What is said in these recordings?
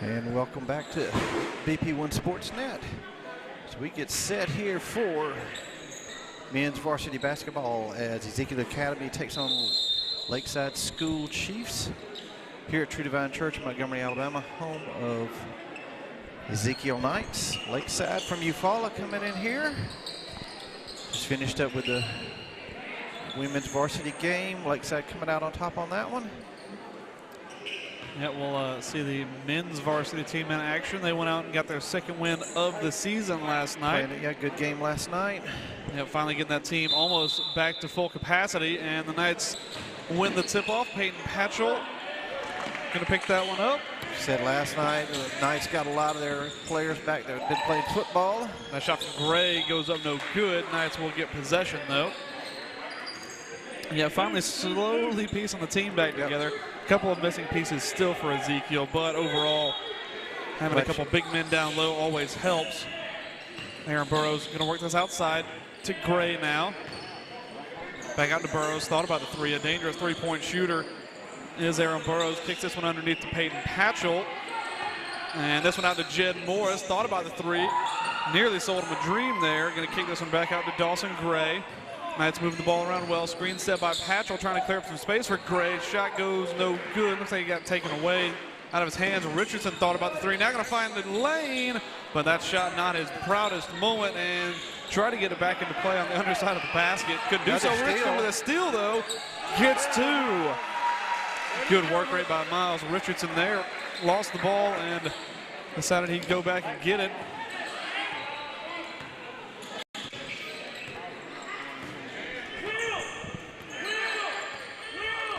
And welcome back to BP1 Sportsnet. So we get set here for men's varsity basketball as Ezekiel Academy takes on Lakeside School Chiefs here at True Divine Church in Montgomery, Alabama, home of Ezekiel Knights. Lakeside from Eufaula coming in here. Just finished up with the women's varsity game. Lakeside coming out on top on that one. Yeah, we'll see the men's varsity team in action. They went out and got their second win of the season last night. Yeah, good game last night. Yeah, finally getting that team almost back to full capacity, and the Knights win the tip-off. Peyton Patchell going to pick that one up. Said last night, the Knights got a lot of their players back that have been playing football. That shot from Gray goes up no good. Knights will get possession, though. Yeah, finally slowly piecing the team back together. A couple of missing pieces still for Ezekiel, but overall, having a couple big men down low always helps. Aaron Burrows going to work this outside to Gray now. Back out to Burrows. Thought about the three. A dangerous three-point shooter is Aaron Burrows. Kicks this one underneath to Peyton Patchell. And this one out to Jed Morris. Thought about the three. Nearly sold him a dream there. Going to kick this one back out to Dawson Gray. Knights moving the ball around well. Screen set by Patchell, trying to clear up some space for Gray. Shot goes no good. Looks like he got taken away out of his hands. Richardson thought about the three. Now going to find the lane, but that shot not his proudest moment, and try to get it back into play on the underside of the basket. Couldn't do so. Richardson with a steal, though. Gets two. Good work rate by Miles Richardson there. Lost the ball and decided he'd go back and get it.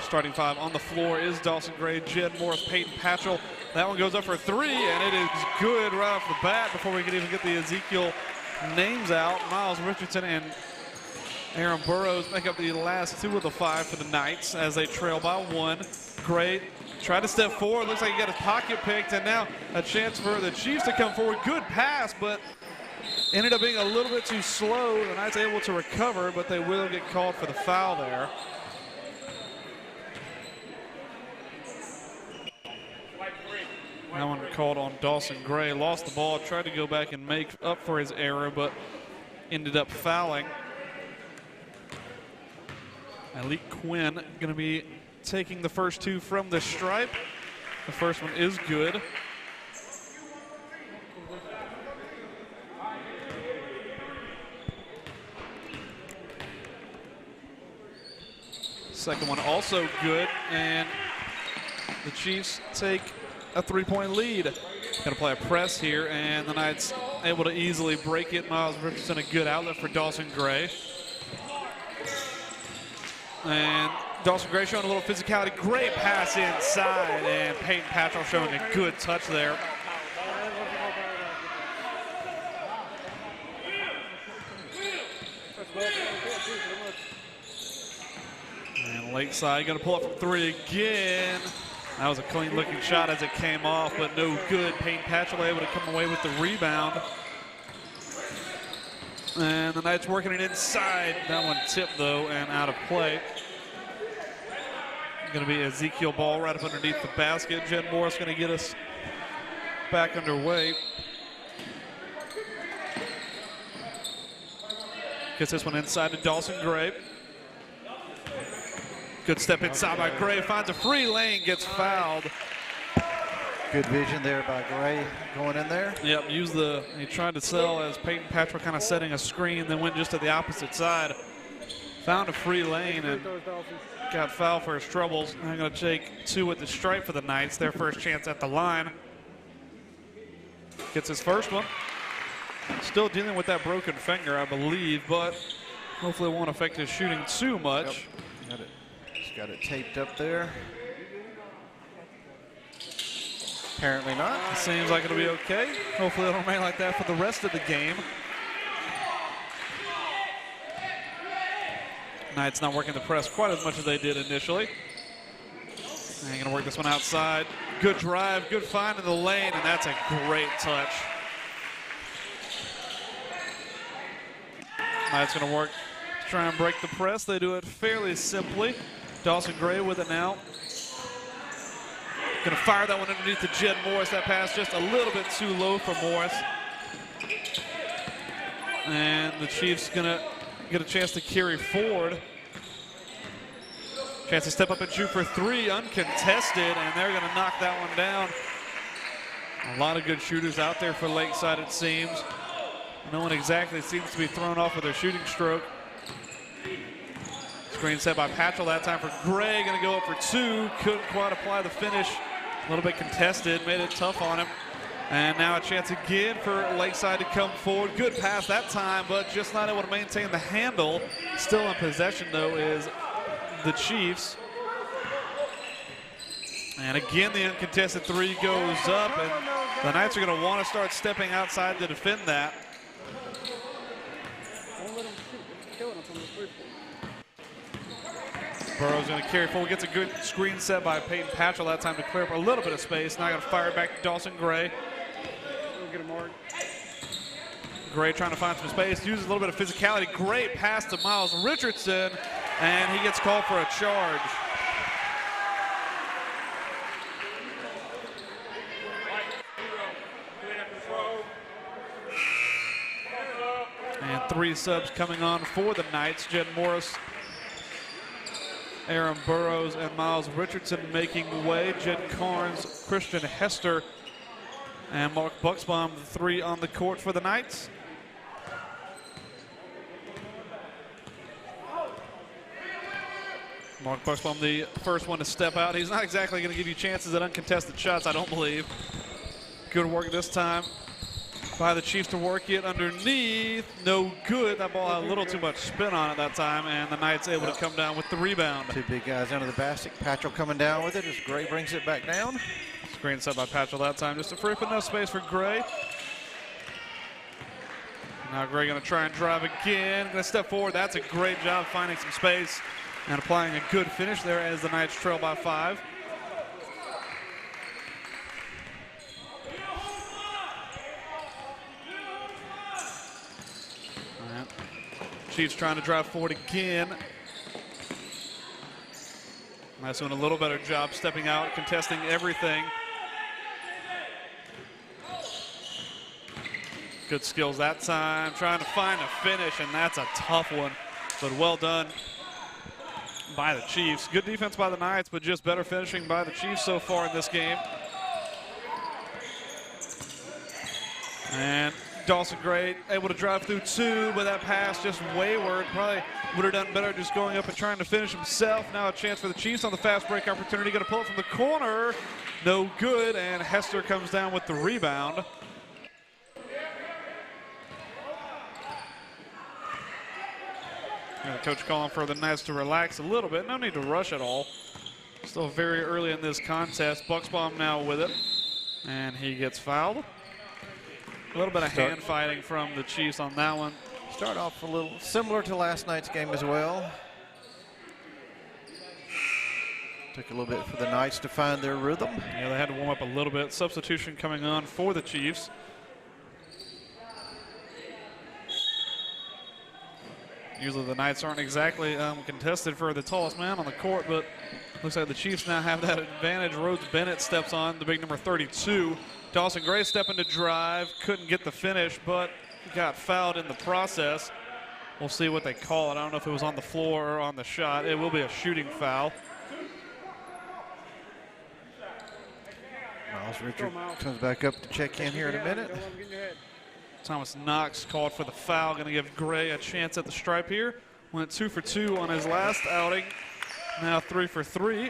Starting five on the floor is Dawson Gray, Jed Morris, Peyton Patchell. That one goes up for three, and it is good right off the bat before we can even get the Ezekiel names out. Miles Richardson and Aaron Burrows make up the last two of the five for the Knights as they trail by one. Gray tried to step forward. Looks like he got his pocket picked, and now a chance for the Chiefs to come forward. Good pass, but ended up being a little bit too slow. The Knights able to recover, but they will get called for the foul there. That one called on Dawson Gray. Lost the ball, tried to go back and make up for his error, but ended up fouling. Alec Quinn going to be taking the first two from the stripe. The first one is good. Second one also good, and the Chiefs take a three-point lead. Going to play a press here, and the Knights able to easily break it. Miles Richardson, a good outlet for Dawson Gray. And Dawson Gray showing a little physicality. Great pass inside, and Peyton Patchell showing a good touch there. And Lakeside going to pull up from three again. That was a clean-looking shot as it came off, but no good. Peyton Patchell able to come away with the rebound. And the Knights working it inside. That one tipped, though, and out of play. Going to be Ezekiel ball right up underneath the basket. Jed Morris going to get us back underway. Gets this one inside to Dawson Gray. Good step inside by Gray, finds a free lane, gets fouled. Good vision there by Gray going in there. Yep, he tried to sell as Peyton Patchell kind of setting a screen, then went just to the opposite side. Found a free lane and got fouled for his troubles. They're going to take two at the stripe for the Knights, their first chance at the line. Gets his first one. Still dealing with that broken finger, I believe, but hopefully it won't affect his shooting too much. Yep. Got it taped up there. Apparently not. It seems like it'll be okay. Hopefully it'll remain like that for the rest of the game. Knights not working the press quite as much as they did initially. And going to work this one outside. Good drive, good find in the lane, and that's a great touch. Knights going to work to try and break the press. They do it fairly simply. Dawson Gray with it now. Gonna fire that one underneath to Jed Morris. That pass just a little bit too low for Morris. And the Chiefs gonna get a chance to carry forward. Chance to step up and shoot for 3, uncontested, and they're gonna knock that one down. A lot of good shooters out there for Lakeside, it seems. No one exactly seems to be thrown off with their shooting stroke. Screen set by Patchell that time for Gray, gonna go up for 2. Couldn't quite apply the finish. A little bit contested, made it tough on him. And now a chance again for Lakeside to come forward. Good pass that time, but just not able to maintain the handle. Still in possession though is the Chiefs. And again, the uncontested 3 goes up, and the Knights are gonna want to start stepping outside to defend that. Burrows going to carry forward, gets a good screen set by Peyton Patchell that time to clear up a little bit of space. Now going to fire it back to Dawson Gray. Gray trying to find some space, uses a little bit of physicality. Great pass to Miles Richardson, and he gets called for a charge. And 3 subs coming on for the Knights. Jed Morris, Aaron Burrows, and Miles Richardson making way. Jed Carnes, Christian Hester, and Mark Bucksbaum, the 3 on the court for the Knights. Mark Bucksbaum, the first one to step out. He's not exactly going to give you chances at uncontested shots, I don't believe. Good work this time by the Chiefs to work it underneath. No good. That ball had a little too much spin on it that time, and the Knights able to come down with the rebound. 2 big guys under the basket. Patchell coming down with it as Gray brings it back down. Screen set by Patchell that time, just a free, but no space for Gray. Now Gray going to try and drive again. Going to step forward. That's a great job finding some space and applying a good finish there as the Knights trail by 5. Chiefs trying to drive forward again. Nice doing a little better job stepping out, contesting everything. Good skills that time, trying to find a finish, and that's a tough one, but well done by the Chiefs. Good defense by the Knights, but just better finishing by the Chiefs so far in this game. And Dawson Gray able to drive through 2, but that pass just wayward. Probably would have done better just going up and trying to finish himself. Now a chance for the Chiefs on the fast break opportunity. Going to pull it from the corner. No good, and Hester comes down with the rebound. And the coach calling for the Knights to relax a little bit. No need to rush at all. Still very early in this contest. Bucksbaum now with it, and he gets fouled. A little bit of hand fighting from the Chiefs on that one. Start off a little similar to last night's game as well. Took a little bit for the Knights to find their rhythm. Yeah, they had to warm up a little bit. Substitution coming on for the Chiefs. Usually the Knights aren't exactly contested for the tallest man on the court, but looks like the Chiefs now have that advantage. Rhodes Bennett steps on, the big number 32. Dawson Gray stepping to drive, couldn't get the finish, but got fouled in the process. We'll see what they call it. I don't know if it was on the floor or on the shot. It will be a shooting foul. Miles Richard comes back up to check in here in a minute. Thomas Knox called for the foul, going to give Gray a chance at the stripe here. Went 2 for 2 on his last outing, now 3 for 3.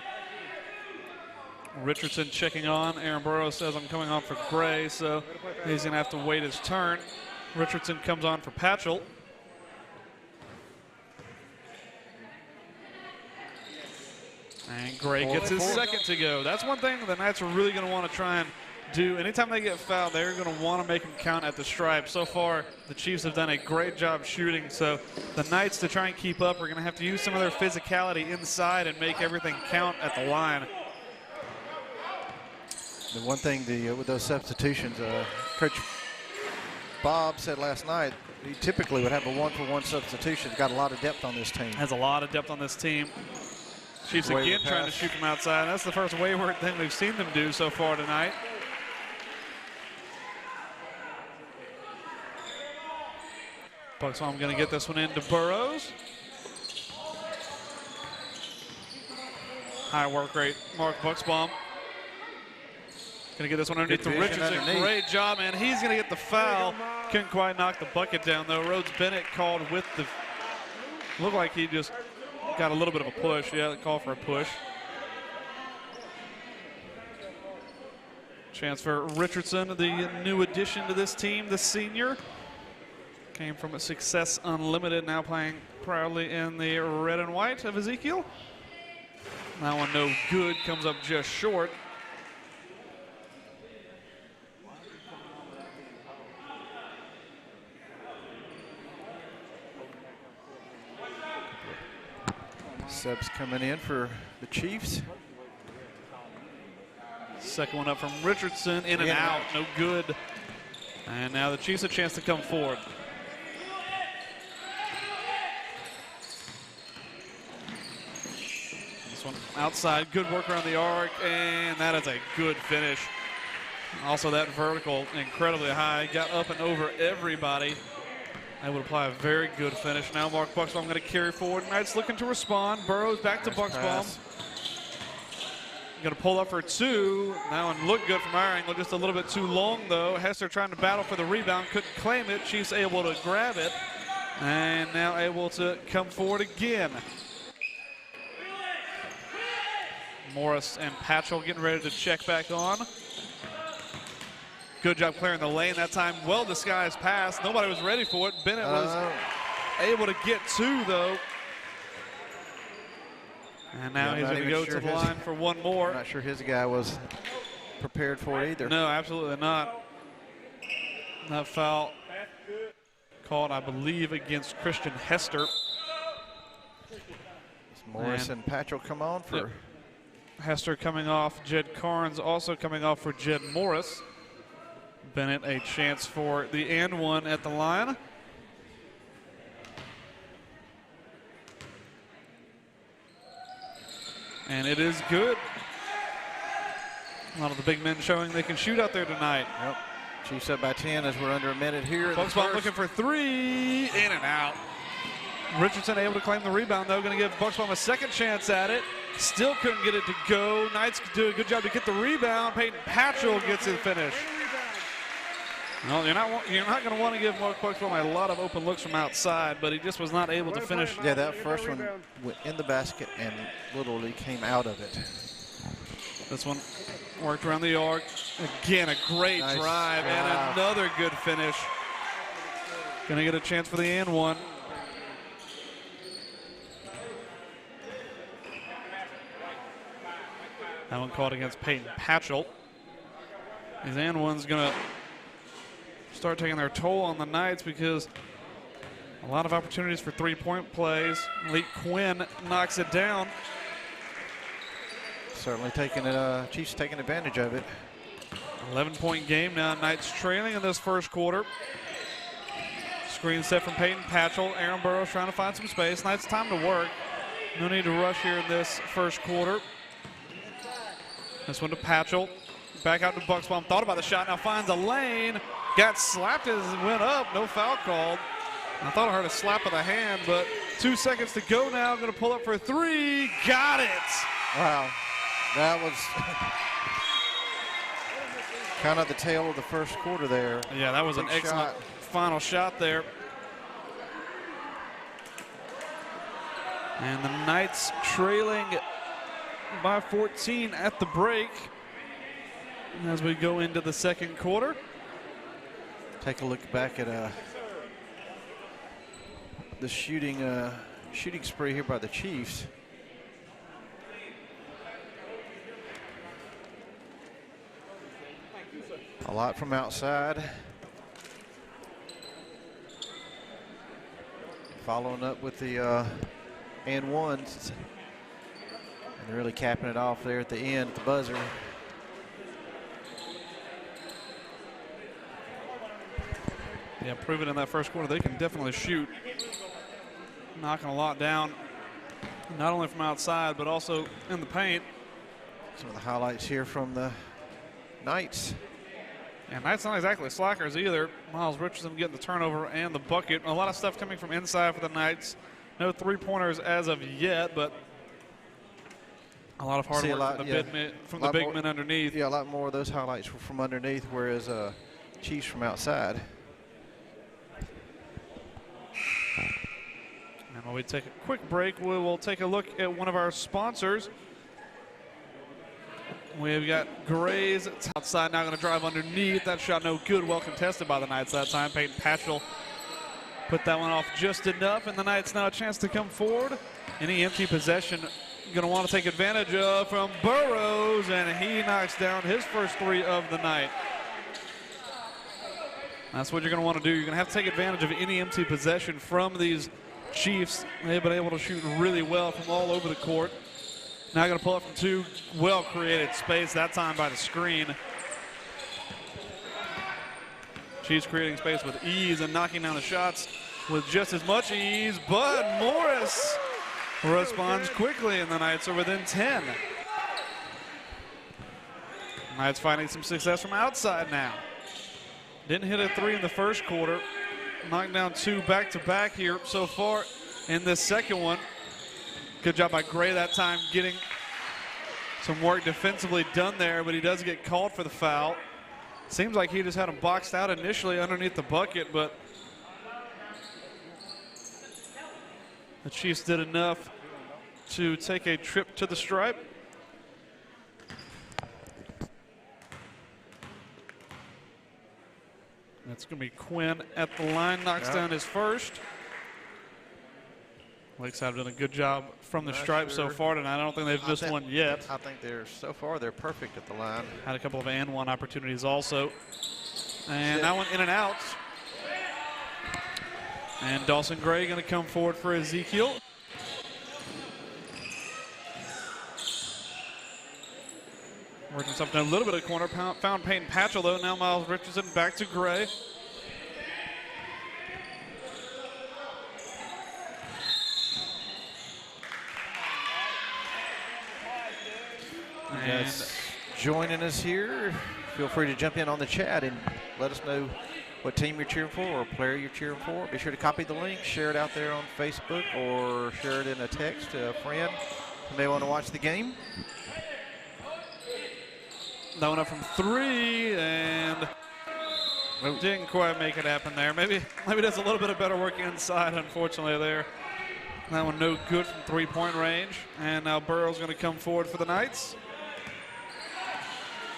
Richardson checking on. Aaron Burrows says I'm coming on for Gray, so he's going to have to wait his turn. Richardson comes on for Patchell. And Gray gets his second to go. That's one thing the Knights are really going to want to try and do. Anytime they get fouled, they're going to want to make them count at the stripe. So far, the Chiefs have done a great job shooting, so the Knights, to try and keep up, are going to have to use some of their physicality inside and make everything count at the line. The one thing with those substitutions, Coach Bob said last night, he typically would have a 1-for-1 substitution. He's got a lot of depth on this team. Has a lot of depth on this team. Chiefs again trying to shoot from outside. That's the first wayward thing we've seen them do so far tonight. Bucksbaum going to get this one into Burrows. High work rate, Mark Bucksbaum. Going to get this one underneath to Richardson. Great job, man. He's going to get the foul. Couldn't quite knock the bucket down, though. Rhodes Bennett called with the... Looked like he just got a little bit of a push. Yeah, the call for a push. Chance for Richardson, the new addition to this team, the senior. Came from a Success Unlimited, now playing proudly in the red and white of Ezekiel. That one no good, comes up just short. Subs coming in for the Chiefs. Second one up from Richardson, in and out, no good. And now the Chiefs a chance to come forward. This one outside, good work around the arc, and that is a good finish. Also that vertical, incredibly high, got up and over everybody. That would apply a very good finish. Now Mark Bucksbaum going to carry forward. Knights looking to respond. Burrows back to Bucksbaum. Going to pull up for two. That one looked good from our angle, just a little bit too long though. Hester trying to battle for the rebound, couldn't claim it. Chiefs able to grab it, and now able to come forward again. Morris and Patchell getting ready to check back on. Good job clearing the lane that time. Well disguised pass. Nobody was ready for it. Bennett was able to get two though. And now he's going to go to the line for one more. I'm not sure his guy was prepared for it either. No, absolutely not. That foul called, I believe, against Christian Hester. Morris and Patchell come on for. Yep. Hester coming off. Jed Carnes also coming off for Jed Morris. Bennett a chance for the and one at the line. And it is good. A lot of the big men showing they can shoot out there tonight. Yep. Chiefs up by 10 as we're under a minute here. Bucksbaum looking for three, in and out. Richardson able to claim the rebound though, going to give Bucksbaum a second chance at it. Still couldn't get it to go. Knights do a good job to get the rebound. Peyton Patchell gets the finish. No, you're not going to want to give Mark Bucksbaum a lot of open looks from outside, but he just was not able to finish. Yeah, that first one went in the basket and literally came out of it. This one worked around the arc. Again, a great drive and another good finish. Going to get a chance for the and one. That one called against Peyton Patchell. These and one's going to start taking their toll on the Knights because a lot of opportunities for three-point plays. Lee Quinn knocks it down. Certainly taking it, Chiefs taking advantage of it. 11-point game now. Knights trailing in this first quarter. Screen set from Peyton Patchell. Aaron Burrows trying to find some space. Knights time to work. No need to rush here in this first quarter. This one to Patchell. Back out to Bucksbaum. Thought about the shot. Now finds a lane. Got slapped as it went up. No foul called. I thought I heard a slap of the hand, but 2 seconds to go now. Going to pull up for three. Got it. Wow. That was kind of the tail of the first quarter there. Yeah, that was an excellent final shot there. And the Knights trailing by 14 at the break as we go into the second quarter. Take a look back at the shooting spree here by the Chiefs. A lot from outside. Following up with the and ones. And really capping it off there at the end, at the buzzer. Yeah, proven in that first quarter they can definitely shoot. Knocking a lot down not only from outside, but also in the paint. Some of the highlights here from the Knights. And Knights not exactly slackers either. Miles Richardson getting the turnover and the bucket. A lot of stuff coming from inside for the Knights. No three-pointers as of yet, but a lot of hard work from the big men underneath. Yeah, a lot more of those highlights were from underneath, whereas Chiefs from outside. And while we take a quick break, we will take a look at one of our sponsors. We've got Gray's outside now, going to drive underneath. That shot no good, well contested by the Knights that time. Peyton Patchell put that one off just enough, and the Knights now a chance to come forward. Any empty possession going to want to take advantage of from Burrows, and he knocks down his first three of the night. That's what you're going to want to do. You're going to have to take advantage of any empty possession from these Chiefs. They've been able to shoot really well from all over the court. Now going to pull up from two, well-created space, that time by the screen. Chiefs creating space with ease and knocking down the shots with just as much ease, but Morris responds quickly, and the Knights are within 10. Knights finding some success from outside now. Didn't hit a three in the first quarter. Knocked down two back-to-back here so far in this second one. Good job by Gray that time getting some work defensively done there, but he does get called for the foul. Seems like he just had him boxed out initially underneath the bucket, but the Chiefs did enough to take a trip to the stripe. That's going to be Quinn at the line, knocks down his first. Lakeside have done a good job from the stripe so far tonight. I don't think they've missed one yet. I think so far they're perfect at the line. Had a couple of and-one opportunities also. And that one in and out. And Dawson Gray going to come forward for Ezekiel. Working something a little bit of the corner. Found Peyton Patchell though. Now Miles Richardson back to Gray. And joining us here, feel free to jump in on the chat and let us know what team you're cheering for or player you're cheering for. Be sure to copy the link, share it out there on Facebook, or share it in a text to a friend who may want to watch the game. That one up from three, and didn't quite make it happen there. Maybe does a little bit of better work inside, unfortunately, there. That one no good from three-point range. And now Burrows going to come forward for the Knights.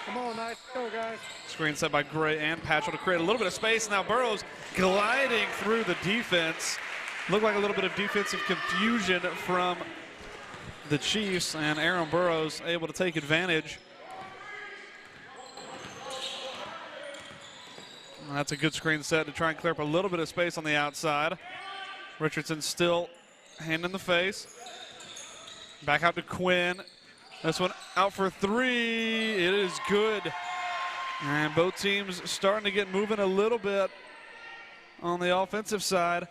Come on, Knights. Go, guys. Screen set by Gray and Patchell to create a little bit of space. Now Burrows gliding through the defense. Looked like a little bit of defensive confusion from the Chiefs, and Aaron Burrows able to take advantage. That's a good screen set to try and clear up a little bit of space on the outside. Richardson still hand in the face. Back out to Quinn. This one out for three. It is good. And both teams starting to get moving a little bit on the offensive side.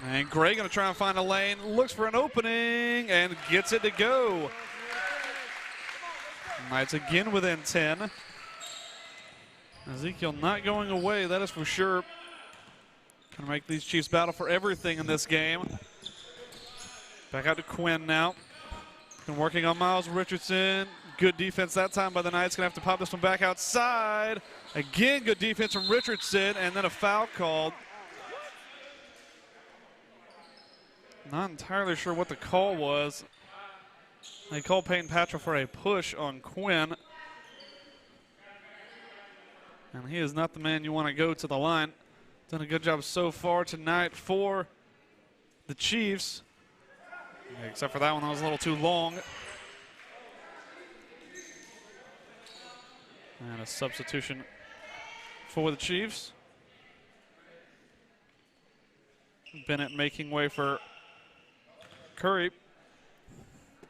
And Gray going to try and find a lane. Looks for an opening and gets it to go. Knights again within 10. Ezekiel not going away, that is for sure. Going to make these Chiefs battle for everything in this game. Back out to Quinn now. Been working on Miles Richardson. Good defense that time by the Knights. Going to have to pop this one back outside. Again, good defense from Richardson, and then a foul called. Not entirely sure what the call was. They called Peyton Patchell for a push on Quinn. And he is not the man you want to go to the line. Done a good job so far tonight for the Chiefs. Except for that one, that was a little too long. And a substitution for the Chiefs. Bennett making way for Curry.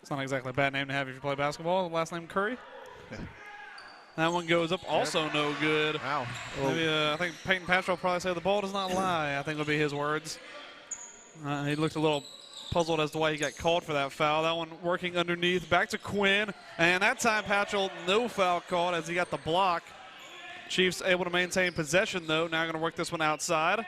It's not exactly a bad name to have if you play basketball. Last name Curry. That one goes up, also no good. Wow. Maybe, I think Peyton Patchell will probably say the ball does not lie, I think would be his words. He looked a little puzzled as to why he got called for that foul. That one working underneath, back to Quinn, and that time Patchell, no foul called as he got the block. Chiefs able to maintain possession though. Now going to work this one outside.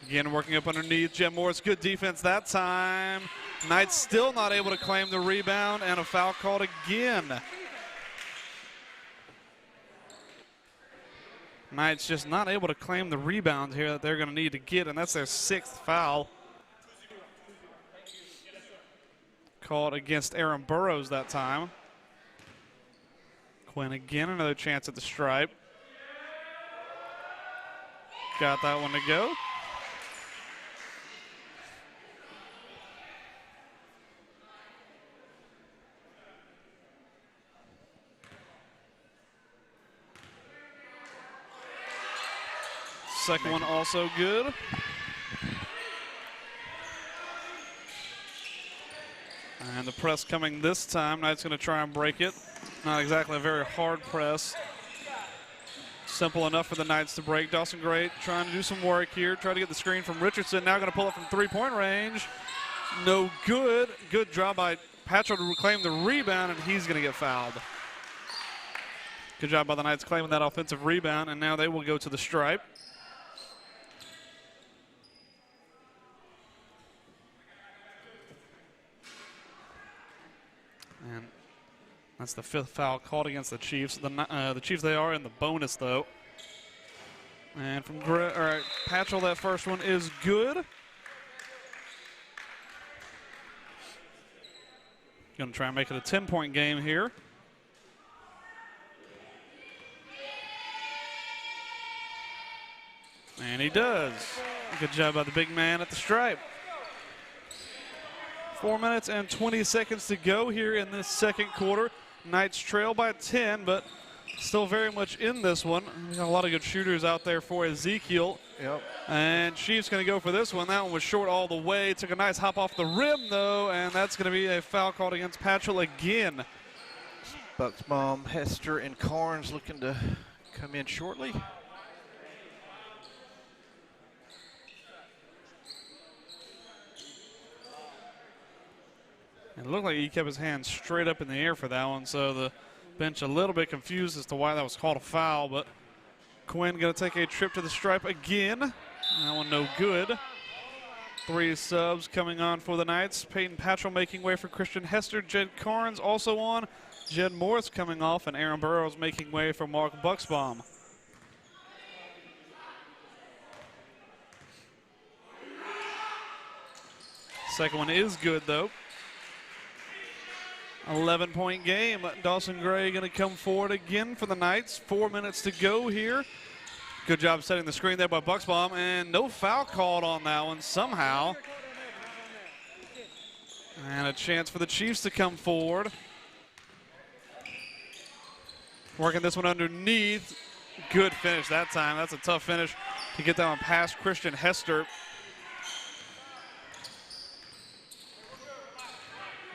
Again, working up underneath. Jed Morris, good defense that time. Knights still not able to claim the rebound, and a foul called again. Knights just not able to claim the rebound here that they're going to need to get, and that's their 6th foul. Called against Aaron Burrows that time. Quinn again, another chance at the stripe. Got that one to go. Second one also good. And the press coming this time. Knight's going to try and break it. Not exactly a very hard press. Simple enough for the Knights to break. Dawson Gray trying to do some work here. Try to get the screen from Richardson. Now going to pull it from three-point range. No good. Good job by Patchell to reclaim the rebound, and he's going to get fouled. Good job by the Knights claiming that offensive rebound, and now they will go to the stripe. And that's the 5th foul called against the Chiefs. The Chiefs, they are in the bonus, though. And from Patchell, that first one is good. Going to try and make it a 10-point game here. And he does. Good job by the big man at the stripe. 4 minutes and 20 seconds to go here in this second quarter. Knights trail by 10, but still very much in this one. We got a lot of good shooters out there for Ezekiel. Yep. And Chiefs going to go for this one. That one was short all the way. Took a nice hop off the rim, though, and that's going to be a foul called against Patchell again. Bucksbaum, Hester, and Carnes looking to come in shortly. It looked like he kept his hands straight up in the air for that one, so the bench a little bit confused as to why that was called a foul, but Quinn going to take a trip to the stripe again. That one no good. 3 subs coming on for the Knights. Peyton Patchell making way for Christian Hester. Jed Carnes also on. Jed Morris coming off, and Aaron Burrows making way for Mark Bucksbaum. Second one is good, though. 11-point game. Dawson Gray going to come forward again for the Knights. 4 minutes to go here. Good job setting the screen there by Bucksbaum, and no foul called on that one somehow. And a chance for the Chiefs to come forward. Working this one underneath. Good finish that time. That's a tough finish to get that one past Christian Hester.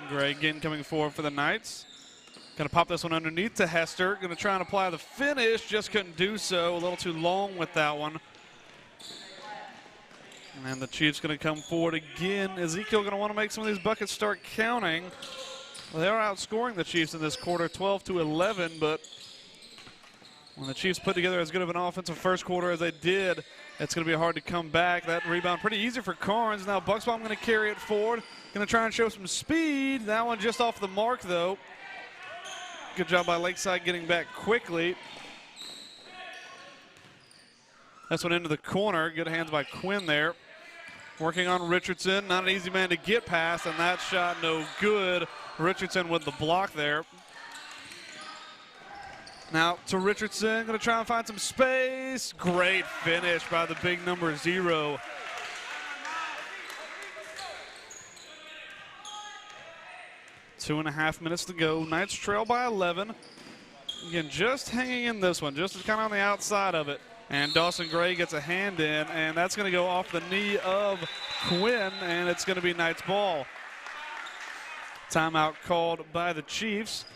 Gray again coming forward for the Knights. Going to pop this one underneath to Hester. Going to try and apply the finish. Just couldn't do so. A little too long with that one. And the Chiefs going to come forward again. Ezekiel going to want to make some of these buckets start counting. Well, they are outscoring the Chiefs in this quarter 12-11, but when the Chiefs put together as good of an offensive first quarter as they did, it's going to be hard to come back. That rebound pretty easy for Carnes. Now Bucksbaum going to carry it forward. Going to try and show some speed. That one just off the mark, though. Good job by Lakeside getting back quickly. This one into the corner. Good hands by Quinn there. Working on Richardson. Not an easy man to get past, and that shot no good. Richardson with the block there. Now to Richardson. Going to try and find some space. Great finish by the big number 0. Two and a half minutes to go. Knights trail by 11. Again, just hanging in this one, just kind of on the outside of it. And Dawson Gray gets a hand in, and that's going to go off the knee of Quinn, and it's going to be Knights ball. Timeout called by the Chiefs.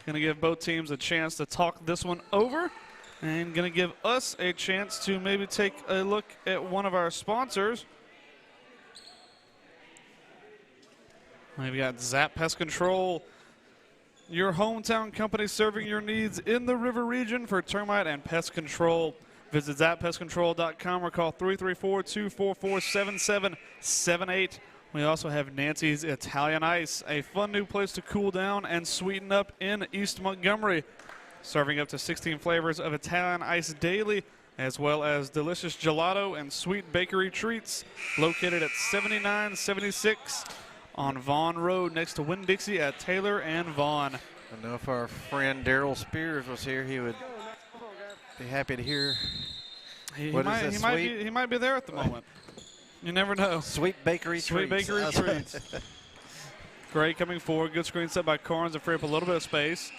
Going to give both teams a chance to talk this one over. And going to give us a chance to maybe take a look at one of our sponsors. We've got Zap Pest Control, your hometown company serving your needs in the River region for termite and pest control. Visit zappestcontrol.com or call 334-244-7778. We also have Nancy's Italian Ice, a fun new place to cool down and sweeten up in East Montgomery. Serving up to 16 flavors of Italian Ice daily, as well as delicious gelato and sweet bakery treats. Located at 7976 on Vaughn Road next to Winn-Dixie at Taylor and Vaughn. I know if our friend Daryl Spears was here, he would be happy to hear. He might be there at the moment. You never know. Sweet bakery Sweet treats. bakery treats. Gray coming forward. Good screen set by Carnes to free up a little bit of space.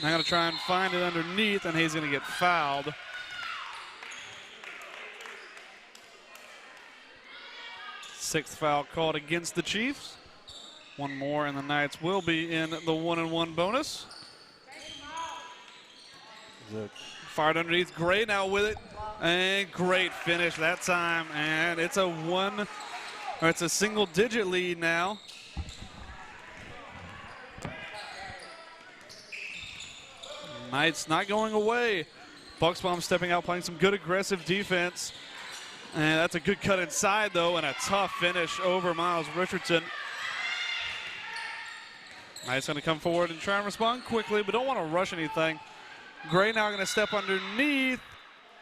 Now going to try and find it underneath, and he's going to get fouled. Sixth foul called against the Chiefs. One more, and the Knights will be in the 1-and-1 bonus. Fired underneath. Gray now with it, and great finish that time. And it's a single-digit lead now. Knights not going away. Bucksbaum stepping out, playing some good aggressive defense. And that's a good cut inside, though, and a tough finish over Miles Richardson. Knights going to come forward and try and respond quickly, but don't want to rush anything. Gray now going to step underneath,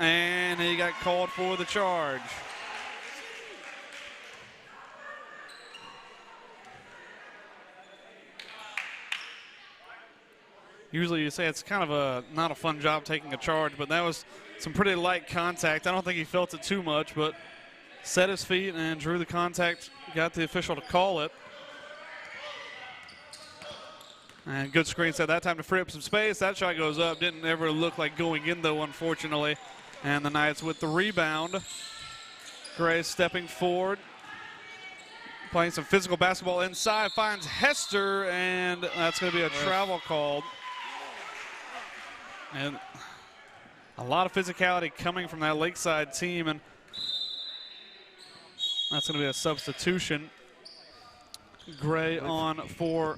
and he got called for the charge. Usually you say it's kind of not a fun job taking a charge, but that was some pretty light contact. I don't think he felt it too much, but set his feet and drew the contact, got the official to call it. And good screen set that time to free up some space. That shot goes up. Didn't ever look like going in, though, unfortunately. And the Knights with the rebound. Gray stepping forward, playing some physical basketball inside, finds Hester, and that's going to be a travel called. And a lot of physicality coming from that Lakeside team, and that's going to be a substitution. Gray off for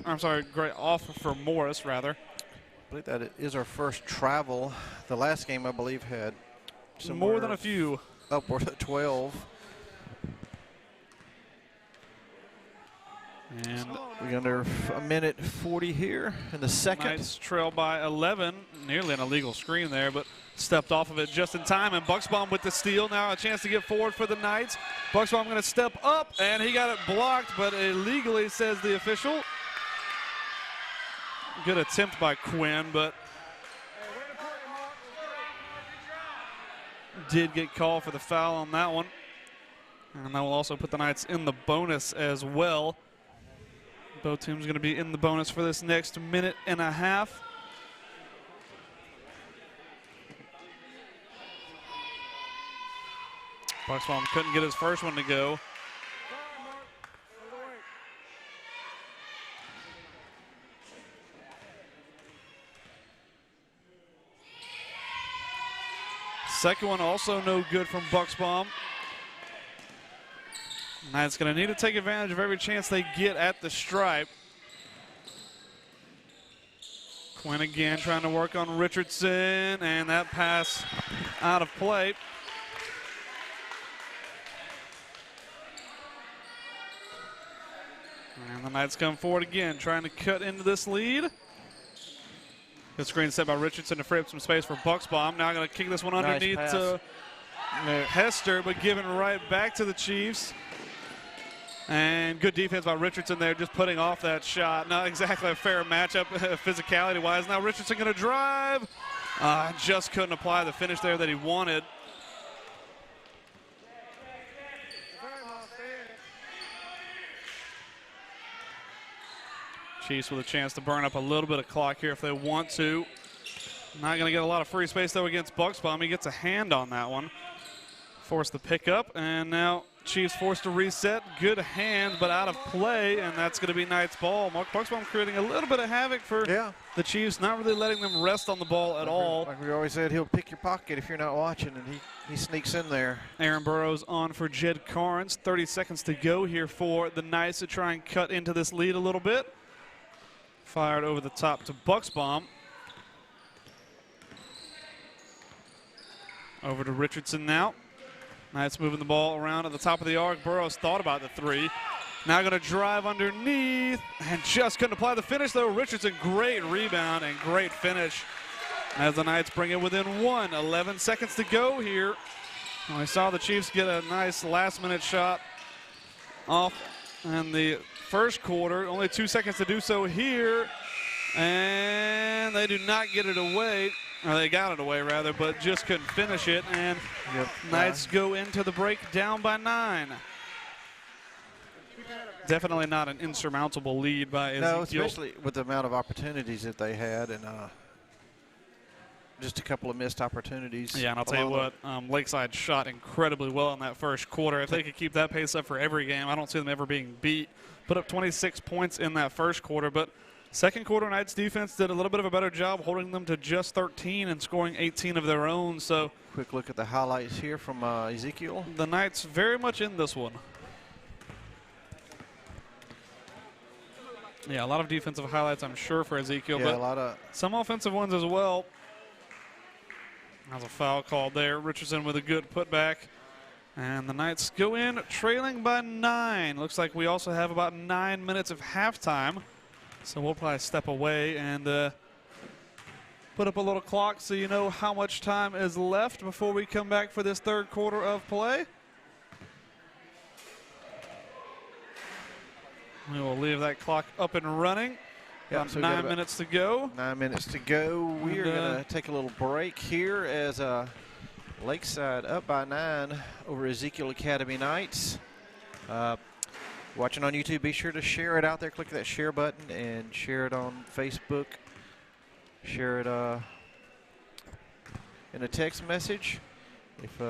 Morris, rather. I believe that it is our first travel. The last game, I believe, had more than a few. Upward of 12. And we're under a minute 40 here in the second. Knights trail by 11. Nearly an illegal screen there, but stepped off of it just in time. And Bucksbaum with the steal. Now a chance to get forward for the Knights. Bucksbaum going to step up, and he got it blocked, but illegally, says the official. Good attempt by Quinn, but did get called for the foul on that one. And that will also put the Knights in the bonus as well. Both teams going to be in the bonus for this next minute and a half. Bucksbaum couldn't get his first one to go. Second one also no good from Bucksbaum. Knights going to need to take advantage of every chance they get at the stripe. Quinn again trying to work on Richardson, and that pass out of play. And the Knights come forward again, trying to cut into this lead. Good screen set by Richardson to free up some space for Bucksbaum. Now going to kick this one underneath to Hester, but given right back to the Chiefs. And good defense by Richardson there, just putting off that shot. Not exactly a fair matchup physicality-wise. Now Richardson going to drive. Just couldn't apply the finish there that he wanted. Chiefs with a chance to burn up a little bit of clock here if they want to. Not going to get a lot of free space, though, against Bucksbaum. He gets a hand on that one. Forced the pickup, and now Chiefs forced to reset. Good hand, but out of play, and that's going to be Knight's ball. Mark Bucksbaum creating a little bit of havoc for the Chiefs, not really letting them rest on the ball at all. Like we always said, he'll pick your pocket if you're not watching, and he sneaks in there. Aaron Burrows on for Jed Carnes. 30 seconds to go here for the Knights to try and cut into this lead a little bit. Fired over the top to Bucksbaum. Over to Richardson now. Knights moving the ball around at the top of the arc. Burrows thought about the three. Now going to drive underneath and just couldn't apply the finish though. Richardson, great rebound and great finish as the Knights bring it within one. 11 seconds to go here. We saw the Chiefs get a nice last-minute shot off in the first quarter. Only 2 seconds to do so here. And they do not get it away. Or they got it away, rather, but just couldn't finish it. And Knights go into the break down by 9. Definitely not an insurmountable lead by Ezekiel. No, especially with the amount of opportunities that they had, and just a couple of missed opportunities. Yeah, and I'll tell you what, Lakeside shot incredibly well in that first quarter. If they could keep that pace up for every game, I don't see them ever being beat. Put up 26 points in that first quarter, but second quarter, Knights defense did a little bit of a better job holding them to just 13 and scoring 18 of their own. So, quick look at the highlights here from Ezekiel. The Knights very much in this one. Yeah, a lot of defensive highlights, I'm sure, for Ezekiel, but a lot of some offensive ones as well. There's a foul called there. Richardson with a good putback. And the Knights go in trailing by 9. Looks like we also have about 9 minutes of halftime. So we'll probably step away and put up a little clock so you know how much time is left before we come back for this third quarter of play. We will leave that clock up and running. Yep, so 9 minutes to go. 9 minutes to go. We are going to take a little break here as Lakeside up by 9 over Ezekiel Academy Knights. Watching on YouTube, be sure to share it out there. Click that share button and share it on Facebook. Share it in a text message. If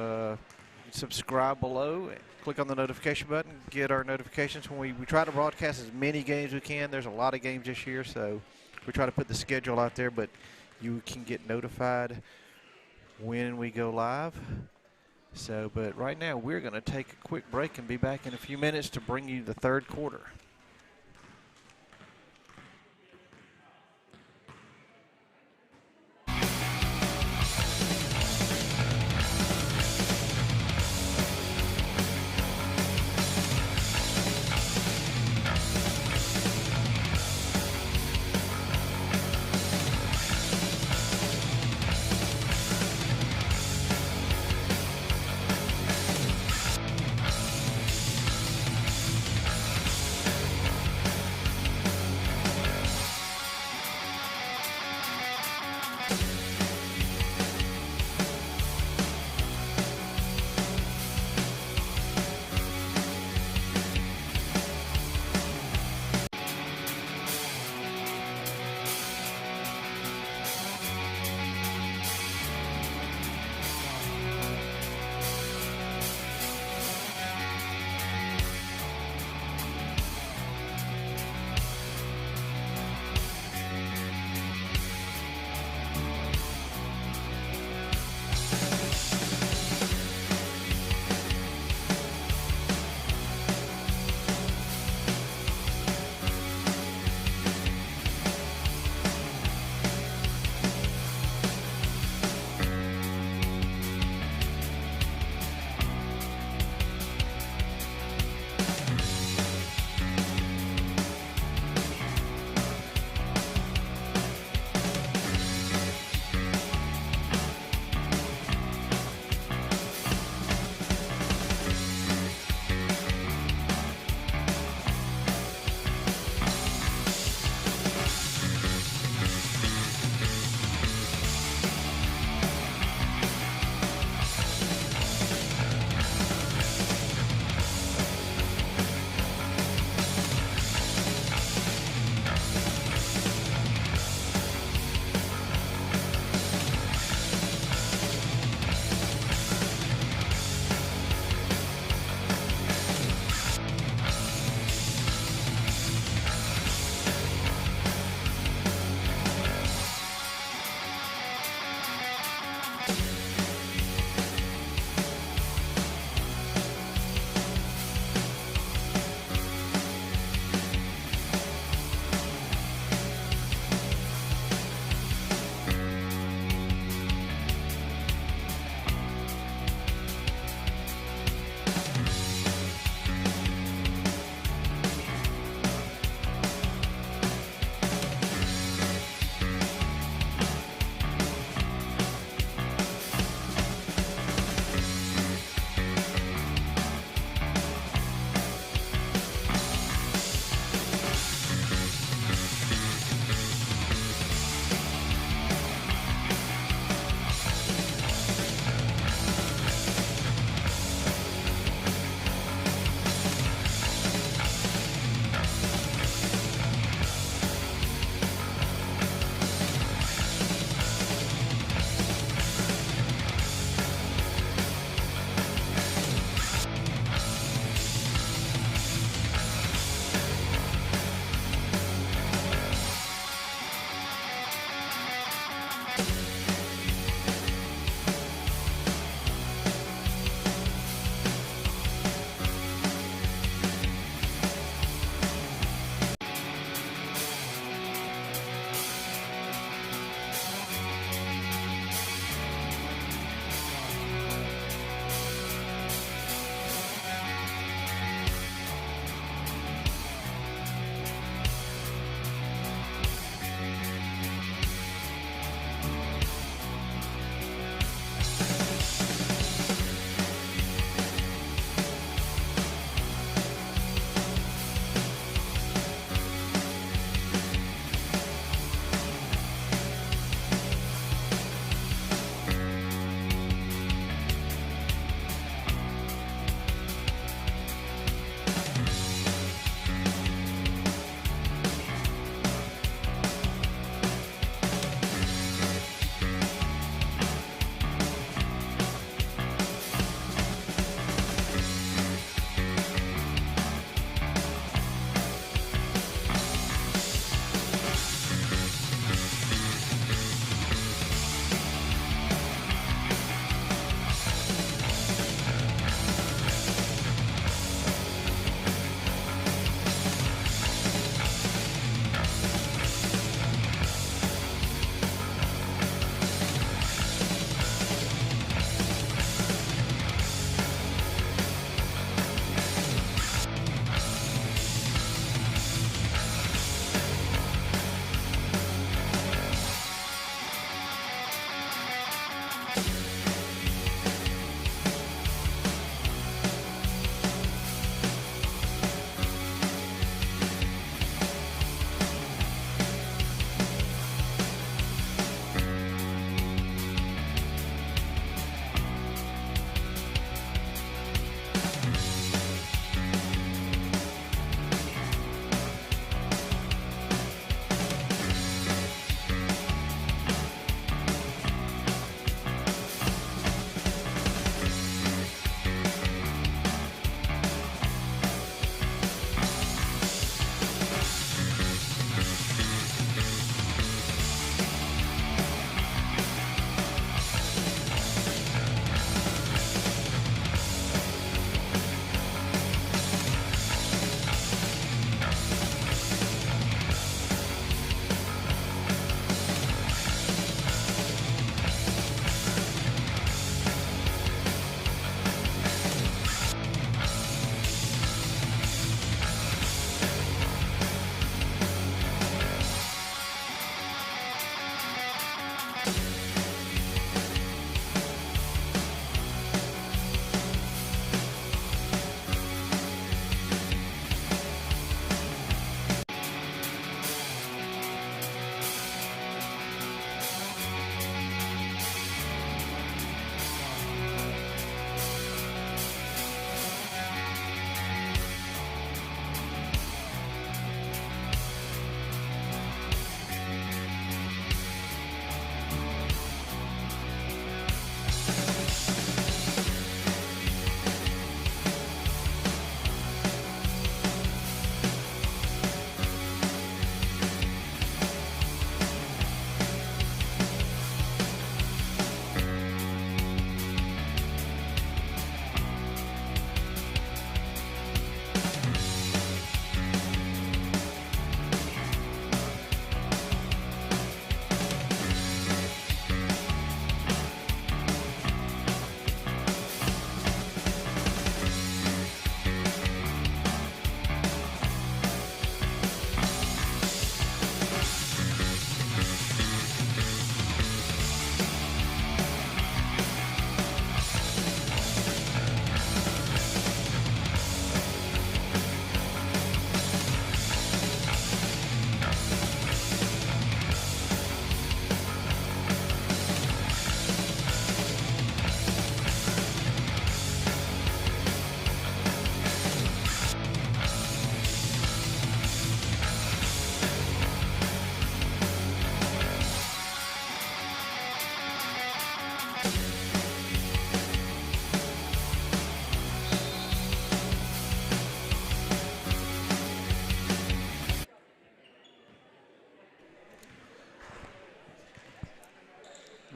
subscribe below, click on the notification button, get our notifications when we try to broadcast as many games as we can. There's a lot of games this year, so we try to put the schedule out there, but you can get notified when we go live. So, but right now we're going to take a quick break and be back in a few minutes to bring you the third quarter.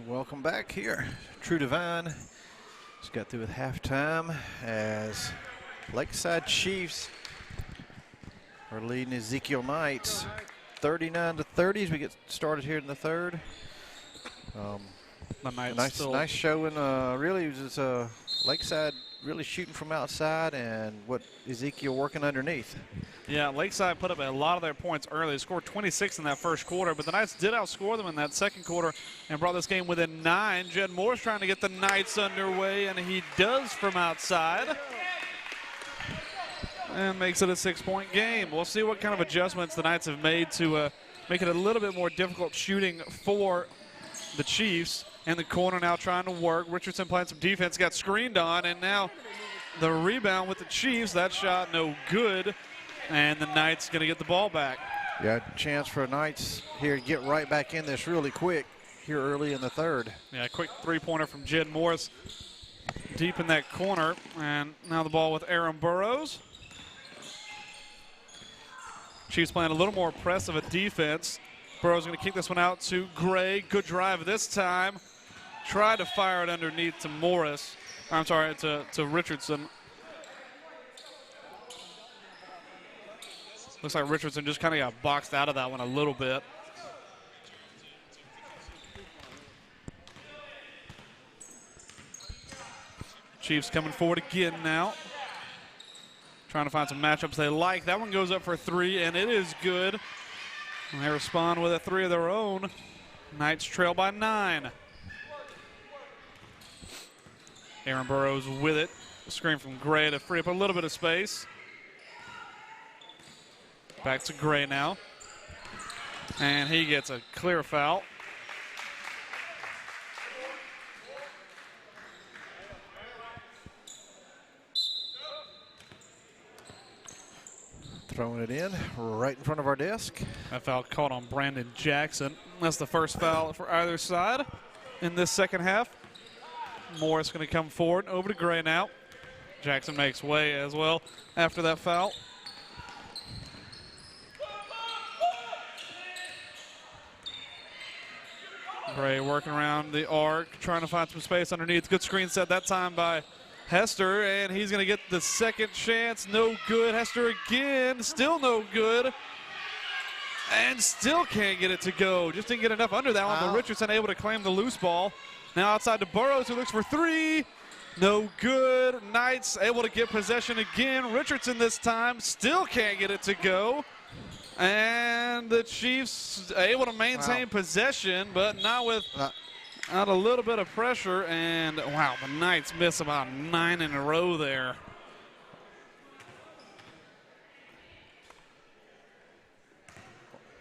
Welcome back here. True Divine just got through with halftime as Lakeside Chiefs are leading Ezekiel Knights 39-30 as we get started here in the third. Nice showing. Really, it was Lakeside really shooting from outside, and what Ezekiel working underneath. Yeah, Lakeside put up a lot of their points early. They scored 26 in that first quarter, but the Knights did outscore them in that second quarter and brought this game within 9. Jed Moore's trying to get the Knights underway, and he does from outside. And makes it a 6-point game. We'll see what kind of adjustments the Knights have made to make it a little bit more difficult shooting for the Chiefs. In the corner now trying to work. Richardson playing some defense, got screened on, and now the rebound with the Chiefs. That shot no good, and the Knights going to get the ball back. Yeah, chance for Knights here to get right back in this really quick here early in the third. Yeah, quick three-pointer from Jed Morris deep in that corner, and now the ball with Aaron Burrows. Chiefs playing a little more press of a defense. Burrows going to kick this one out to Gray. Good drive this time. Tried to fire it underneath to Morris. I'm sorry, to Richardson. Looks like Richardson just kind of got boxed out of that one a little bit. Chiefs coming forward again now. Trying to find some matchups they like. That one goes up for 3, and it is good. And they respond with a 3 of their own. Knights trail by 9. Aaron Burrows with it. Screen from Gray to free up a little bit of space. Back to Gray now. And he gets a clear foul. Throwing it in right in front of our desk. That foul called on Brandon Jackson. That's the first foul for either side in this second half. Morris going to come forward over to Gray now. Jackson makes way as well after that foul. Gray working around the arc, trying to find some space underneath. Good screen set that time by Hester, and he's going to get the second chance. No good. Hester again, still no good. And still can't get it to go. Just didn't get enough under that one, but Richardson able to claim the loose ball. Now outside to Burrows, who looks for 3. No good. Knights able to get possession again. Richardson this time still can't get it to go. And the Chiefs able to maintain possession, but not with a little bit of pressure. And wow, the Knights miss about 9 in a row there.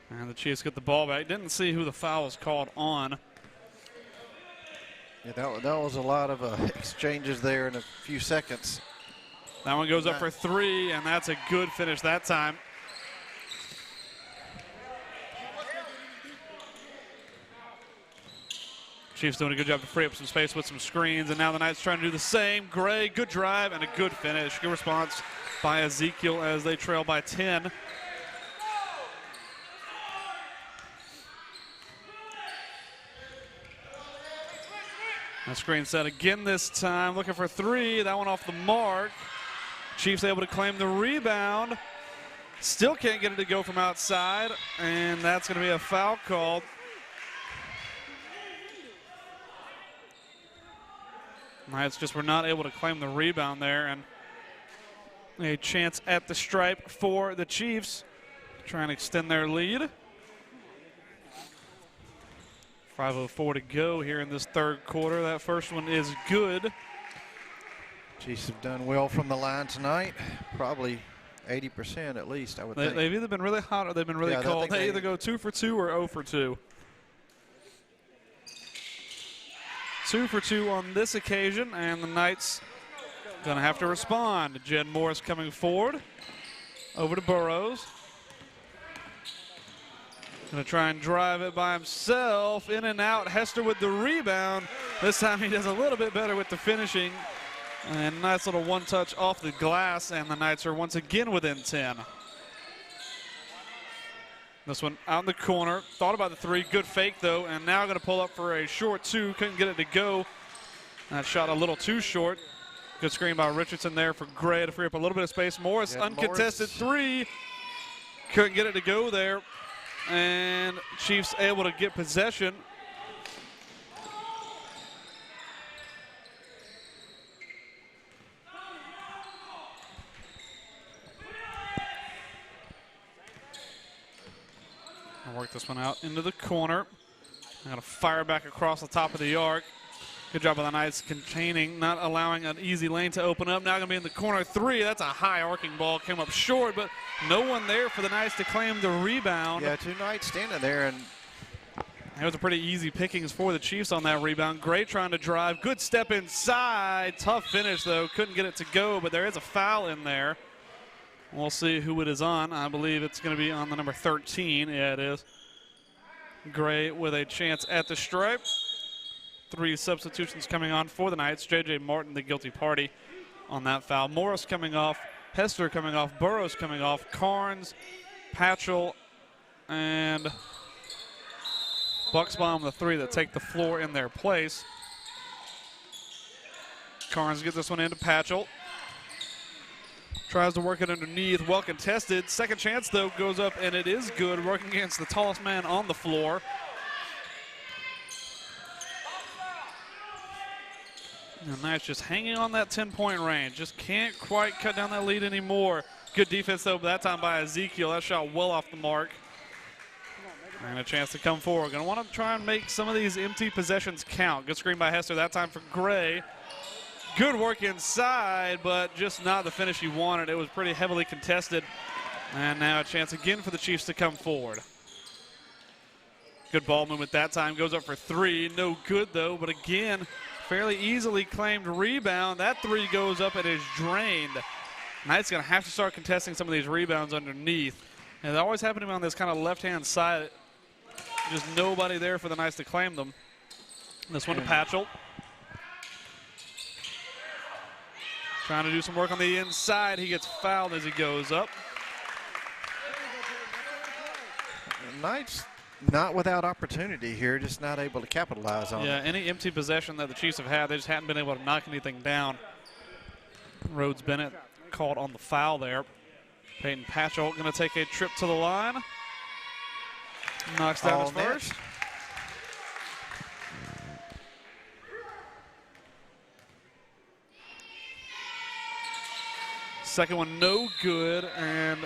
And the Chiefs get the ball back. Didn't see who the foul was called on. Yeah, that was a lot of exchanges there in a few seconds. That one goes up for 3, and that's a good finish that time. Chiefs doing a good job to free up some space with some screens, and now the Knights trying to do the same. Gray, good drive and a good finish. Good response by Ezekiel as they trail by 10. The screen set again this time, looking for 3. That one off the mark. Chiefs able to claim the rebound. Still can't get it to go from outside, and that's going to be a foul called. Knights just were not able to claim the rebound there, and a chance at the stripe for the Chiefs, trying to extend their lead. 5:04 to go here in this third quarter. That first one is good. Chiefs have done well from the line tonight. Probably 80% at least, I would think. They've either been really hot or they've been really cold. They either go 2 for 2 or 0 for 2. 2 for 2 on this occasion, and the Knights going to have to respond. Jed Morris coming forward. Over to Burrows. Going to try and drive it by himself. In and out. Hester with the rebound. This time he does a little bit better with the finishing. And nice little one-touch off the glass, and the Knights are once again within 10. This one out in the corner. Thought about the three. Good fake, though, and now going to pull up for a short two. Couldn't get it to go. That shot a little too short. Good screen by Richardson there for Gray to free up a little bit of space. Morris, uncontested three. Couldn't get it to go there. And Chiefs able to get possession. I'll work this one out into the corner. I'm going to fire back across the top of the arc. Good job by the Knights containing, not allowing an easy lane to open up. Now going to be in the corner three. That's a high arcing ball. Came up short, but no one there for the Knights to claim the rebound. Yeah, two Knights standing there. And it was a pretty easy pickings for the Chiefs on that rebound. Gray trying to drive. Good step inside. Tough finish, though. Couldn't get it to go, but there is a foul in there. We'll see who it is on. I believe it's going to be on the number 13. Yeah, it is. Gray with a chance at the stripe. Three substitutions coming on for the Knights. J.J. Martin, the guilty party on that foul. Morris coming off. Hester coming off. Burrows coming off. Carnes, Patchell, and Bucksbaum, the three that take the floor in their place. Carnes gets this one into Patchell. Tries to work it underneath. Well contested. Second chance, though, goes up, and it is good, working against the tallest man on the floor. And Knights just hanging on that 10-point range. Just can't quite cut down that lead anymore. Good defense, though, that time by Ezekiel. That shot well off the mark. And a chance to come forward. Going to want to try and make some of these empty possessions count. Good screen by Hester, that time for Gray. Good work inside, but just not the finish he wanted. It was pretty heavily contested. And now a chance again for the Chiefs to come forward. Good ball movement that time. Goes up for three. No good, though, but again, fairly easily claimed rebound. That three goes up and is drained. Knights going to have to start contesting some of these rebounds underneath. And it always happening on this kind of left-hand side. Just nobody there for the Knights to claim them. This one to Patchell. Trying to do some work on the inside. He gets fouled as he goes up. Knights not without opportunity here, just not able to capitalize on it. Yeah, any empty possession that the Chiefs have had, they just haven't been able to knock anything down. Rhodes Bennett called on the foul there. Peyton Patchell going to take a trip to the line. Knocks down his first. Second one no good, and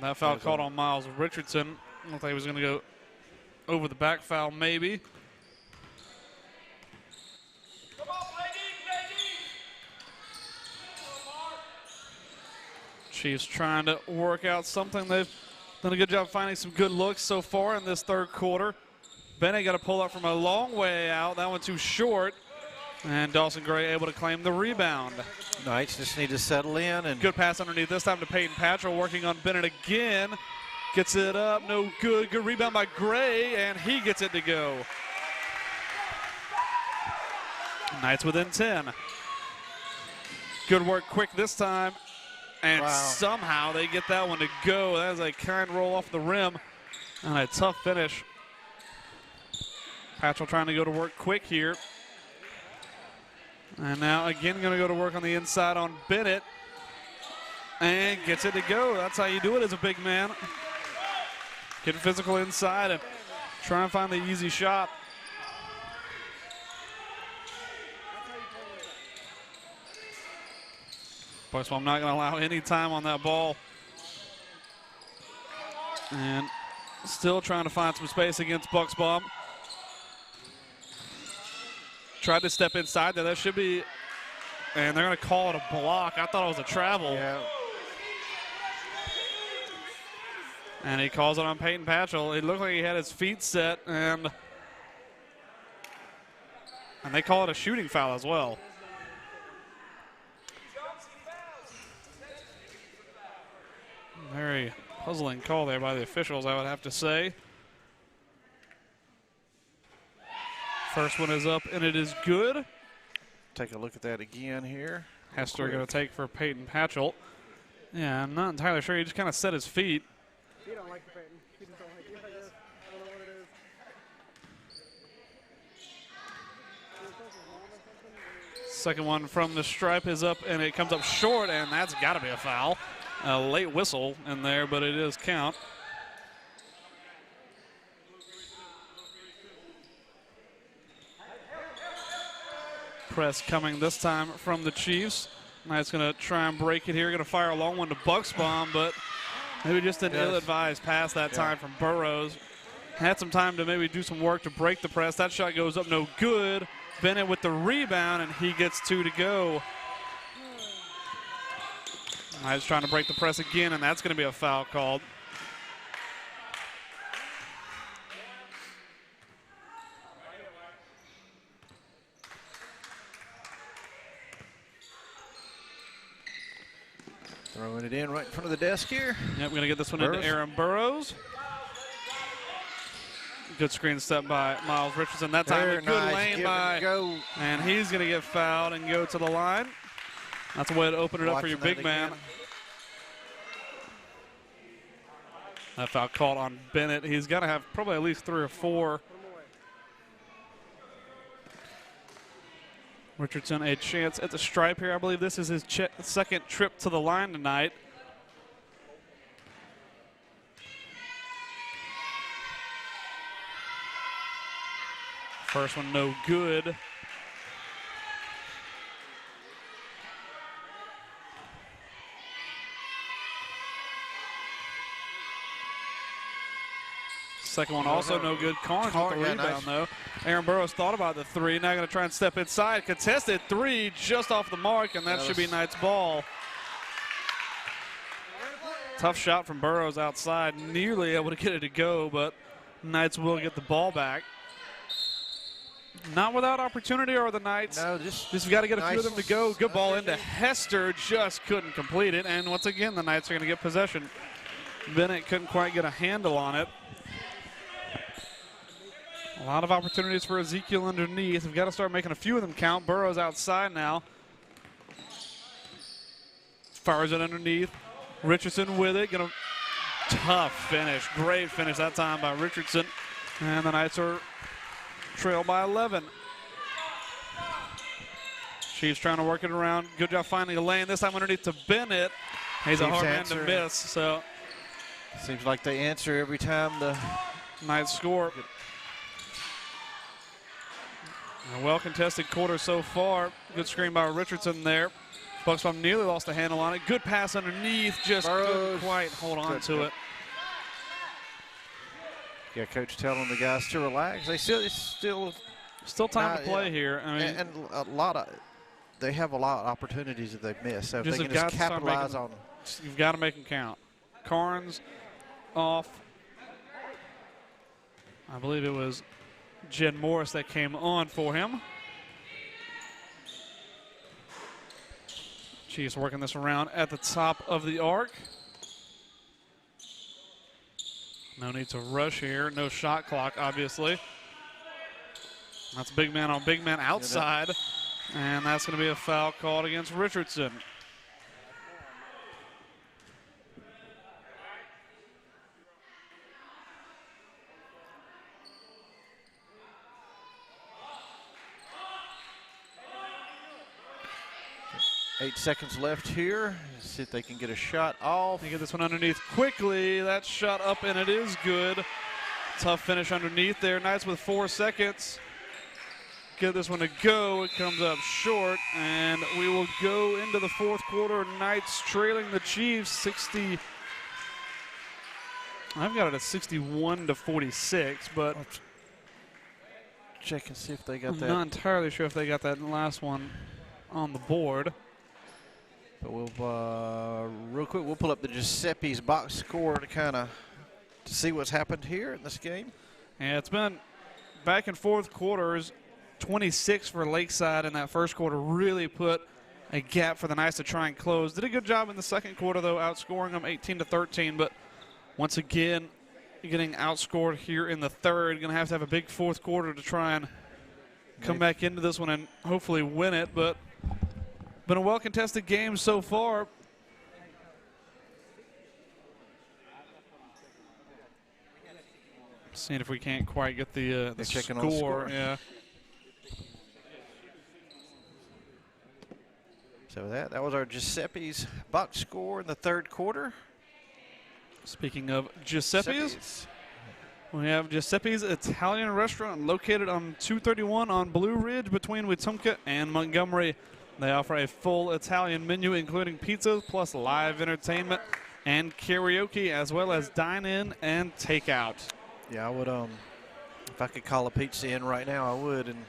that foul called on Miles Richardson. I don't think he was going to go over the back foul, maybe. Chiefs trying to work out something. They've done a good job finding some good looks so far in this third quarter. Bennett got to pull up from a long way out. That one too short. And Dawson Gray able to claim the rebound. Knights just need to settle in. And good pass underneath this time to Peyton Patchell, working on Bennett again. Gets it up, no good. Good rebound by Gray, and he gets it to go. Knights within 10. Good work quick this time. And somehow they get that one to go. That is a kind roll off the rim and a tough finish. Patchell trying to go to work quick here. And now again going to go to work on the inside on Bennett. And gets it to go. That's how you do it as a big man. Get physical inside and try and find the easy shot. Bucksbaum not going to allow any time on that ball. And still trying to find some space against Bucksbaum. Tried to step inside there. That should be, and they're going to call it a block. I thought it was a travel. yeah. And he calls it on Peyton Patchell. It looked like he had his feet set, and they call it a shooting foul as well. Very puzzling call there by the officials, I would have to say. First one is up, and it is good. Take a look at that again here. Hester going to take for Peyton Patchell. Yeah, I'm not entirely sure. He just kind of set his feet. He don't like the painting. He just don't like it, I guess. I don't know what it is. Second one from the stripe is up, and it comes up short, and that's got to be a foul. A late whistle in there, but it is count. Press coming this time from the Chiefs. Knight's going to try and break it here. Going to fire a long one to Bucksbaum, but maybe just an ill-advised pass that time from Burrows. Had some time to maybe do some work to break the press. That shot goes up no good. Bennett with the rebound, and he gets 2 to go. Knight's trying to break the press again, and that's going to be a foul called. Throwing it in right in front of the desk here. Yep, we're going to get this one into Aaron Burrows. Good screen step by Miles Richardson. That time a good lane by, and he's going to get fouled and go to the line. That's a way to open it up for your big man. That foul called on Bennett. He's got to have probably at least 3 or 4. Richardson a chance at the stripe here. I believe this is his second trip to the line tonight. First one no good. Second one also no good. Carnes with the rebound, though. Aaron Burrows thought about the 3. Now going to try and step inside. Contested 3 just off the mark, and that should be Knight's ball. Tough shot from Burrows outside. Nearly able to get it to go, but Knights will get the ball back. Not without opportunity are the Knights. No, just got to get a few of them to go. Good ball into Hester. Just couldn't complete it. And once again, the Knights are going to get possession. Bennett couldn't quite get a handle on it. A lot of opportunities for Ezekiel underneath. We've got to start making a few of them count. Burrows outside now. Fires it underneath. Richardson with it. Gonna tough finish. Great finish that time by Richardson. And the Knights are trailed by 11. Chiefs trying to work it around. Good job finding a lane. This time underneath to Bennett. He's a hard man to miss. So seems like they answer every time the Knights score. A well-contested quarter so far. Good screen by Richardson there. Bucksbaum nearly lost a handle on it. Good pass underneath. Just couldn't quite hold on to it. Yeah, coach telling the guys to relax. They still time to play here. I mean, and they have a lot of opportunities that they've missed. So if they can just capitalize on, you've got to make them count. Carnes off. I believe it was Jen Morris that came on for him. Chiefs working this around at the top of the arc. No need to rush here. No shot clock, obviously. That's big man on big man outside. And that's going to be a foul called against Richardson. Eight seconds left here. See if they can get a shot off. They get this one underneath quickly. That shot up, and it is good. Tough finish underneath there. Knights with 4 seconds. Get this one to go. It comes up short, and we will go into the fourth quarter. Knights trailing the Chiefs 60. I've got it at 61-46, but check and see if they got that. I'm not entirely sure if they got that last one on the board. But we'll real quick, we'll pull up the Giuseppe's box score to see what's happened here in this game. Yeah, it's been back and forth quarters. 26 for Lakeside in that first quarter really put a gap for the Knights to try and close. Did a good job in the second quarter, though, outscoring them 18-13. But once again, getting outscored here in the third. Going to have a big fourth quarter to try and come back into this one and hopefully win it. But been a well-contested game so far. Seeing if we can't quite get the checking on the score. score. Yeah. So that was our Giuseppe's box score in the third quarter. Speaking of Giuseppe's, we have Giuseppe's Italian restaurant located on 231 on Blue Ridge between Wetumpka and Montgomery. They offer a full Italian menu including pizzas plus live entertainment and karaoke, as well as dine-in and takeout. Yeah, I would, if I could call a pizza in right now, I would, and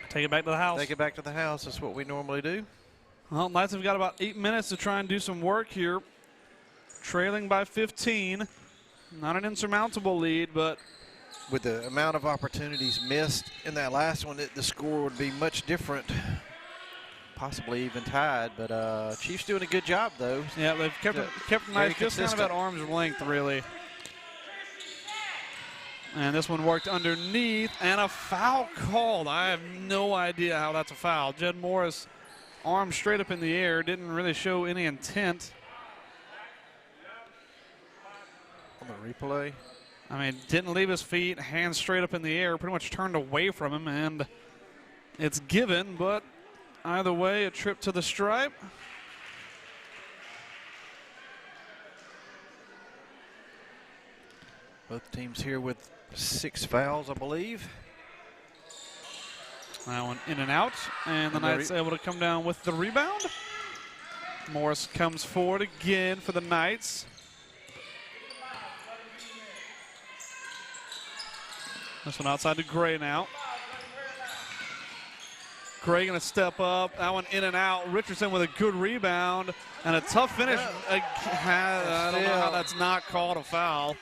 take it back to the house. Take it back to the house. That's what we normally do. Well, Knights have got about 8 minutes to try and do some work here. Trailing by 15. Not an insurmountable lead, but with the amount of opportunities missed in that last one, the score would be much different. Possibly even tied, but Chiefs doing a good job, though. Yeah, they've kept Knights just kind of at arm's length, really. And this one worked underneath, and a foul called. I have no idea how that's a foul. Jed Morris, arm straight up in the air, didn't really show any intent. On the replay. I mean, didn't leave his feet, hands straight up in the air, pretty much turned away from him, and it's given, but either way, a trip to the stripe. Both teams here with 6 fouls, I believe. That one in and out, and the Knights able to come down with the rebound. Morris comes forward again for the Knights. This one outside to Gray now. Gray going to step up. That one in and out. Richardson with a good rebound and a tough finish. I don't know how that's not called a foul.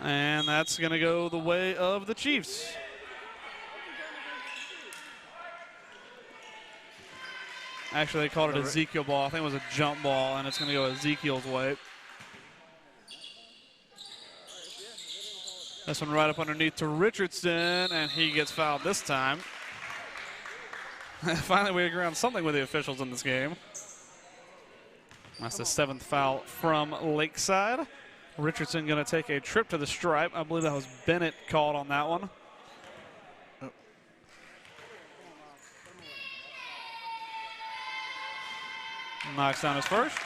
And that's going to go the way of the Chiefs. Actually, they called it Ezekiel ball. I think it was a jump ball, and it's going to go Ezekiel's way. This one right up underneath to Richardson, and he gets fouled this time. Finally, we agree on something with the officials in this game. That's the 7th foul from Lakeside. Richardson going to take a trip to the stripe. I believe that was Bennett called on that one. Knocks down his first.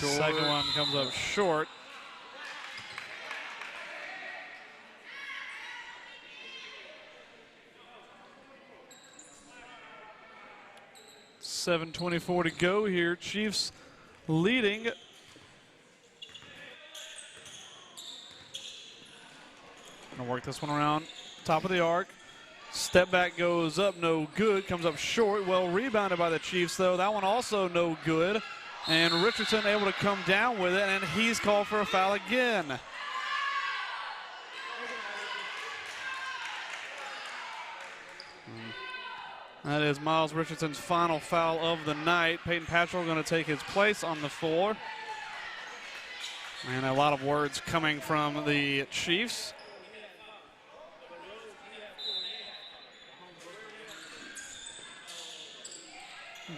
Second one comes up short. .7:24 to go here. Chiefs leading. Gonna work this one around top of the arc. Step back goes up, no good. Comes up short. Well rebounded by the Chiefs, though. That one also no good. And Richardson able to come down with it, and he's called for a foul again. That is Miles Richardson's final foul of the night. Peyton Patchell going to take his place on the floor. And a lot of words coming from the Chiefs.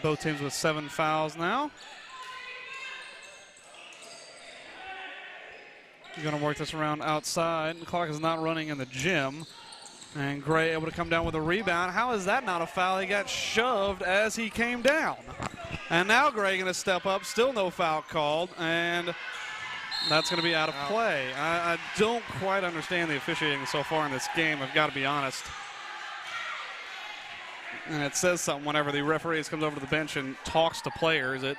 Both teams with 7 fouls now. You're going to work this around outside. The clock is not running in the gym. And Gray able to come down with a rebound. How is that not a foul? He got shoved as he came down. And now Gray going to step up. Still no foul called. And that's going to be out of play. I don't quite understand the officiating so far in this game. I've got to be honest. And it says something whenever the referees comes over to the bench and talks to players. It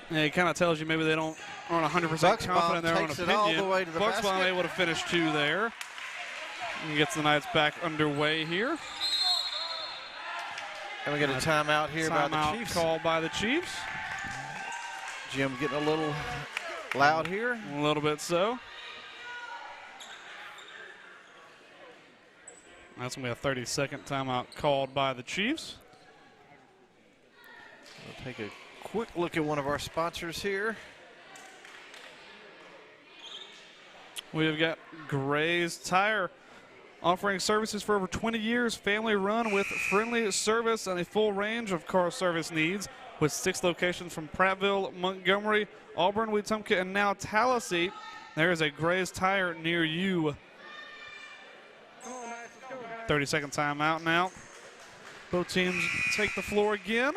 kind of tells you maybe they aren't 100% confident in their own opinion. Bucksbaum able to finish 2 there. And gets the Knights back underway here. And we get a timeout here by the Chiefs. Called by the Chiefs. Jim getting a little loud here. A little bit so. That's going to be a 30-second timeout called by the Chiefs. We'll take a quick look at one of our sponsors here. We have got Gray's Tire, offering services for over 20 years, family run with friendly service and a full range of car service needs, with 6 locations from Prattville, Montgomery, Auburn, Wetumpka, and now Tallahassee. There is a Gray's Tire near you. 30-second timeout now. Both teams take the floor again.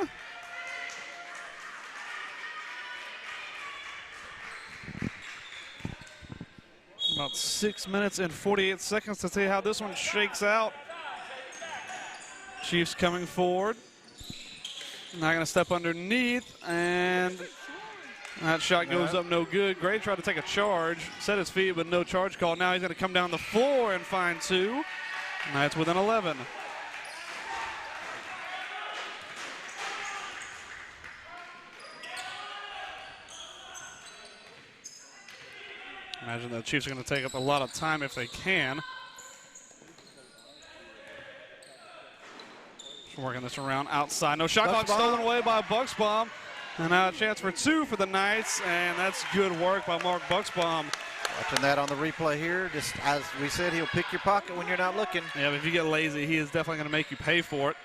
About 6 minutes and 48 seconds to see how this one shakes out. Chiefs coming forward. Not going to step underneath, and that shot goes up no good. Gray tried to take a charge, set his feet, but no charge call. Now he's going to come down the floor and find 2. Knights within 11. Imagine the Chiefs are going to take up a lot of time if they can. Just working this around outside. No shot clock stolen away by Bucksbaum. And now a chance for 2 for the Knights, and that's good work by Mark Bucksbaum. Watching that on the replay here, just as we said, he'll pick your pocket when you're not looking. Yeah, but if you get lazy, he is definitely going to make you pay for it.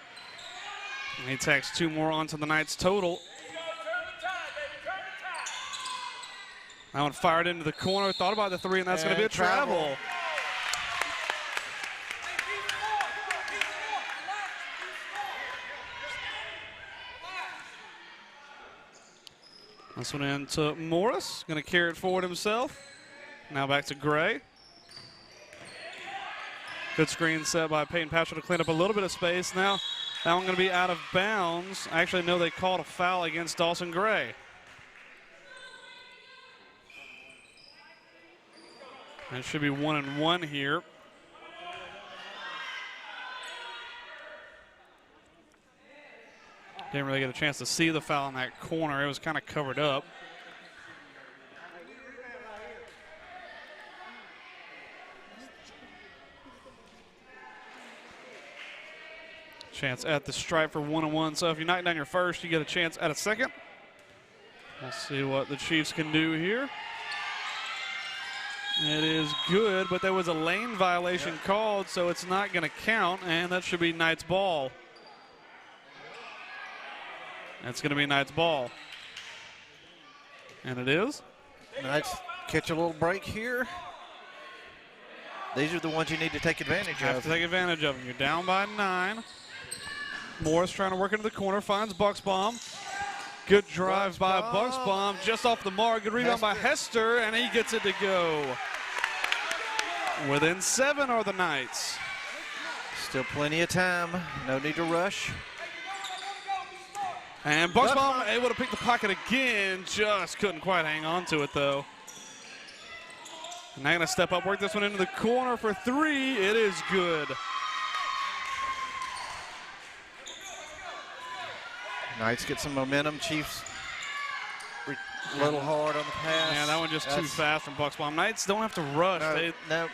And he tacks 2 more onto the Knights total. That one fired into the corner, thought about the 3, and that's going to be a travel. This one into Morris, going to carry it forward himself. Now back to Gray. Good screen set by Peyton Patchell to clean up a little bit of space. Now that one going to be out of bounds. Actually, no, they called a foul against Dawson Gray. It should be 1-1 here. Didn't really get a chance to see the foul in that corner. It was kind of covered up. Chance at the stripe for 1-1. So if you knock down your first, you get a chance at a second. We'll see what the Chiefs can do here. It is good, but there was a lane violation called, so it's not going to count, and that should be Knights ball. That's going to be Knights ball. And it is. Knights catch a little break here. These are the ones you need to take advantage of. Have to take advantage of them. You're down by 9. Morris trying to work into the corner, finds Bucksbaum. Good drive by Bucksbaum, just off the mark. Good rebound by Hester, and he gets it to go. Within 7 are the Knights. Still plenty of time. No need to rush. And Bucksbaum able to pick the pocket again. Just couldn't quite hang on to it, though. And now going to step up, work this one into the corner for 3. It is good. Knights get some momentum. Chiefs a little hard on the pass. Yeah, that one just too fast from Bucksbaum. Knights don't have to rush.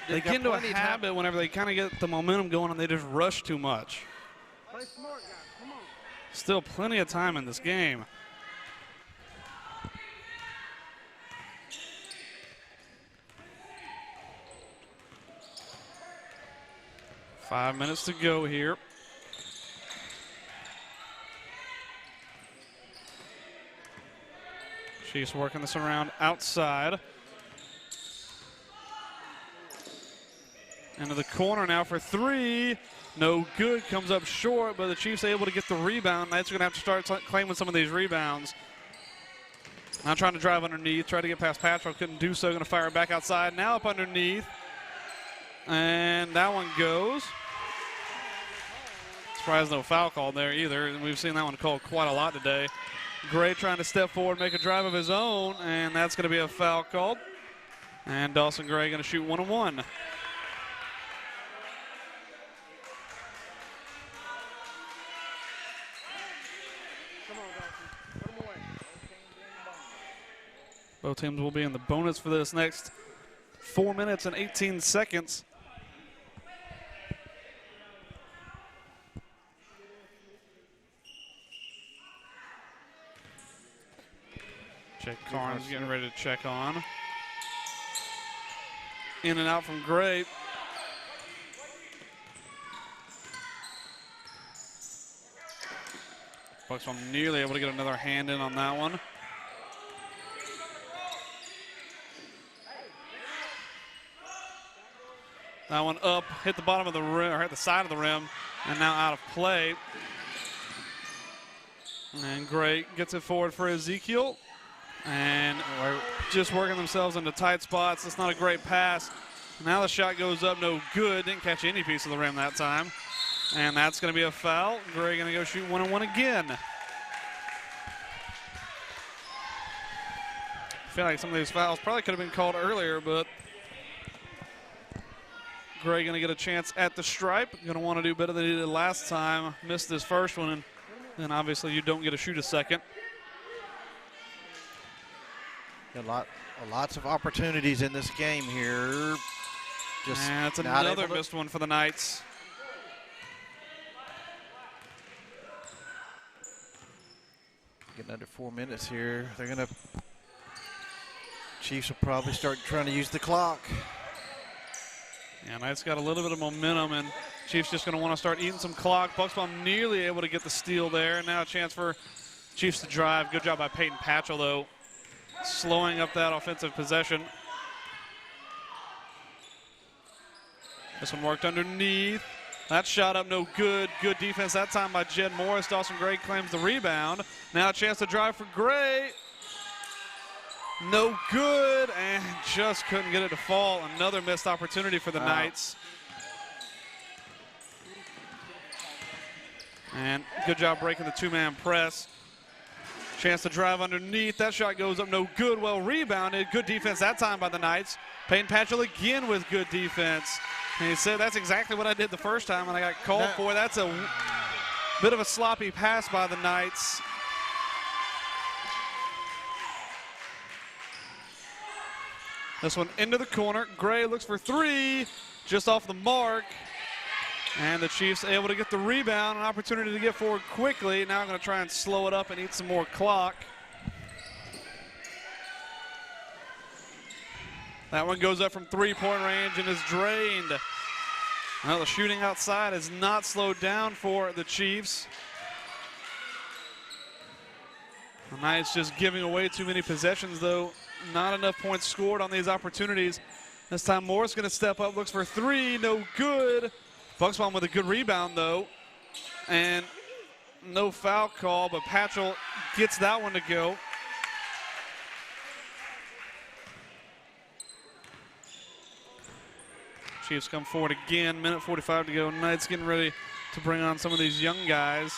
They get into a habit whenever they kind of get the momentum going, and they just rush too much. Play smart, guys. Come on. Still plenty of time in this game. Five minutes to go here. Chiefs working this around outside. Into the corner now for 3. No good, comes up short, but the Chiefs able to get the rebound. Knights are going to have to start claiming some of these rebounds. Now trying to drive underneath, try to get past Patrick, couldn't do so, going to fire it back outside. Now up underneath, and that one goes. Surprised no foul called there either. We've seen that one called quite a lot today. Gray trying to step forward, make a drive of his own, and that's going to be a foul called. And Dawson Gray going to shoot 1-1. Both teams will be in the bonus for this next 4 minutes and 18 seconds. Jake Carnes getting ready to check on. in and out from Gray. Bucks nearly able to get another hand in on that one. That one up, hit the bottom of the rim, or hit the side of the rim, and now out of play. And Gray gets it forward for Ezekiel. And just working themselves into tight spots. That's not a great pass. Now the shot goes up, no good. Didn't catch any piece of the rim that time. And that's going to be a foul. Gray going to go shoot 1-on-1 again. I feel like some of these fouls probably could have been called earlier, but Gray going to get a chance at the stripe. Going to want to do better than he did last time. Missed this first one, and then obviously you don't get to shoot a second. Lots of opportunities in this game here. Just and that's another missed one for the Knights. Getting under 4 minutes here. They're going to, Chiefs will probably start trying to use the clock. Yeah, Knights got a little bit of momentum, and Chiefs just going to want to start eating some clock. Bucksbaum nearly able to get the steal there. Now a chance for Chiefs to drive. Good job by Peyton Patchell, though, slowing up that offensive possession. This one worked underneath. That shot up, no good. Good defense that time by Jed Morris. Dawson Gray claims the rebound. Now a chance to drive for Gray. No good, and just couldn't get it to fall. Another missed opportunity for the Knights. And good job breaking the two-man press. Chance to drive underneath. That shot goes up, no good. Well rebounded. Good defense that time by the Knights. Peyton Patchell again with good defense. And he said, that's exactly what I did the first time when I got called for. That's a bit of a sloppy pass by the Knights. This one into the corner. Gray looks for three, just off the mark. And the Chiefs able to get the rebound, an opportunity to get forward quickly. Now I'm going to try and slow it up and eat some more clock. That one goes up from three-point range and is drained. Well, the shooting outside is not slowed down for the Chiefs. The Knights just giving away too many possessions, though. Not enough points scored on these opportunities. This time Morris going to step up, looks for three, no good. Bucksbaum with a good rebound, though. And no foul call, but Patchell gets that one to go. Chiefs come forward again, minute 45 to go. Knights getting ready to bring on some of these young guys.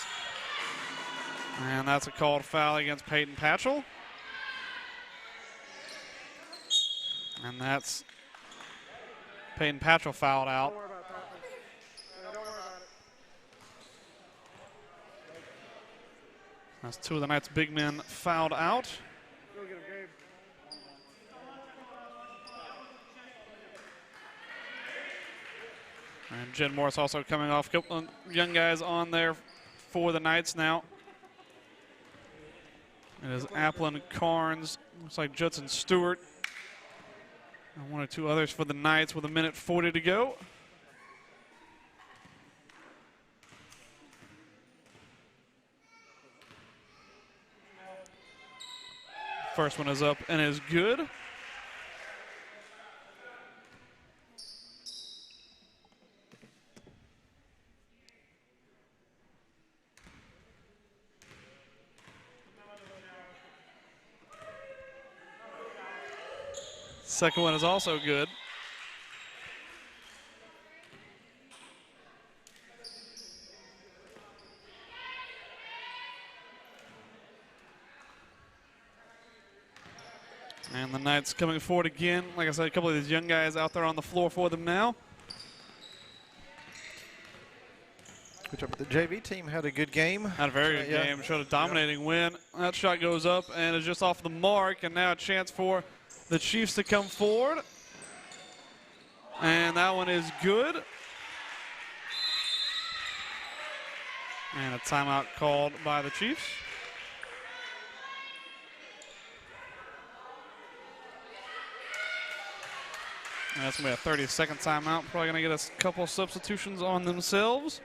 And that's a called foul against Peyton Patchell. And that's Peyton Patchell fouled out. Don't worry about that. Yeah, don't worry about it. That's two of the Knights' big men fouled out. Go get him, Gabe. And Jed Morris also coming off. A couple of young guys on there for the Knights now. It is Applin, Carnes, looks like Judson Stewart. And one or two others for the Knights with a minute 40 to go. First one is up and is good. Second one is also good. And the Knights coming forward again. Like I said, a couple of these young guys out there on the floor for them now. The JV team had a good game. Had a very good game. Showed a dominating win. That shot goes up and is just off the mark. And now a chance for the Chiefs to come forward. And that one is good. And a timeout called by the Chiefs. And that's going to be a 30-second timeout. Probably going to get a couple substitutions on themselves.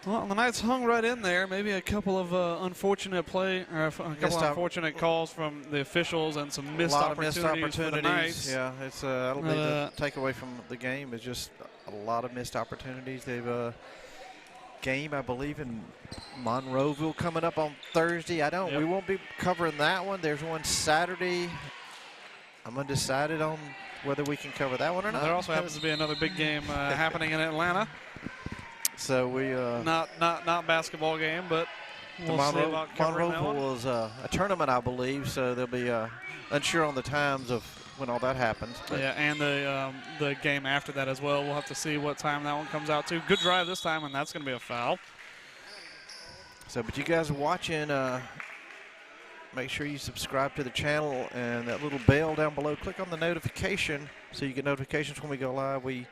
Well, the Knights hung right in there. Maybe a couple of unfortunate unfortunate calls from the officials and some missed opportunities for the Knights. Yeah, it's that'll be the takeaway from the game is just a lot of missed opportunities. They've game, I believe, in Monroeville coming up on Thursday. We won't be covering that one. There's one Saturday. I'm undecided on whether we can cover that one or not. There also happens to be another big game happening in Atlanta. So we not basketball game, but we'll see about covering that one. Monroeville was a tournament, I believe, so they'll be unsure on the times of when all that happens. But yeah, and the game after that as well. We'll have to see what time that one comes out to. Good drive this time, and that's going to be a foul. So, but you guys are watching. Make sure you subscribe to the channel and that little bell down below. Click on the notification so you get notifications when we go live. We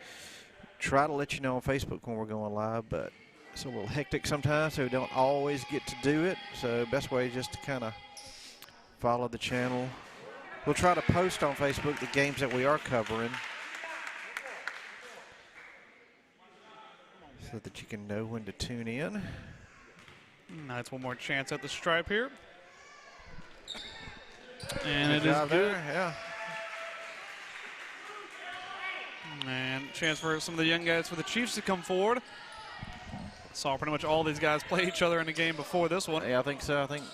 try to let you know on Facebook when we're going live, but it's a little hectic sometimes, so we don't always get to do it. So best way is just to kind of follow the channel. We'll try to post on Facebook the games that we are covering so that you can know when to tune in. Knights one more chance at the stripe here. And it Good is job good. there, yeah. And chance for some of the young guys for the Chiefs to come forward. Saw pretty much all these guys play each other in the game before this one. Yeah, I think so. I think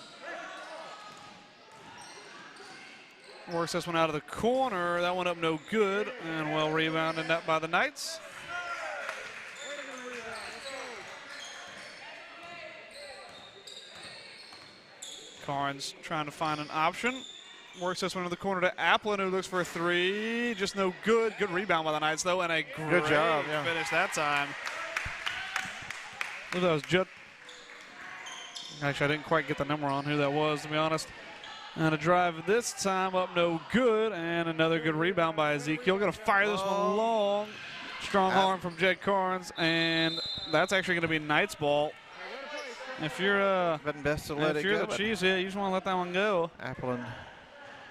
works this one out of the corner. That one up no good. And well rebounded net by the Knights. Carnes trying to find an option. Works this one to the corner to Applin, who looks for a three. Just no good. Good rebound by the Knights, though, and a great job, finish that time. That was just. Actually, I didn't quite get the number on who that was, to be honest. And a drive this time up no good, and another good rebound by Ezekiel. Going to fire this one long. Strong arm from Jed Carnes, and that's actually going to be Knights ball. If you're the Chiefs, yeah, you just want to let that one go. Applin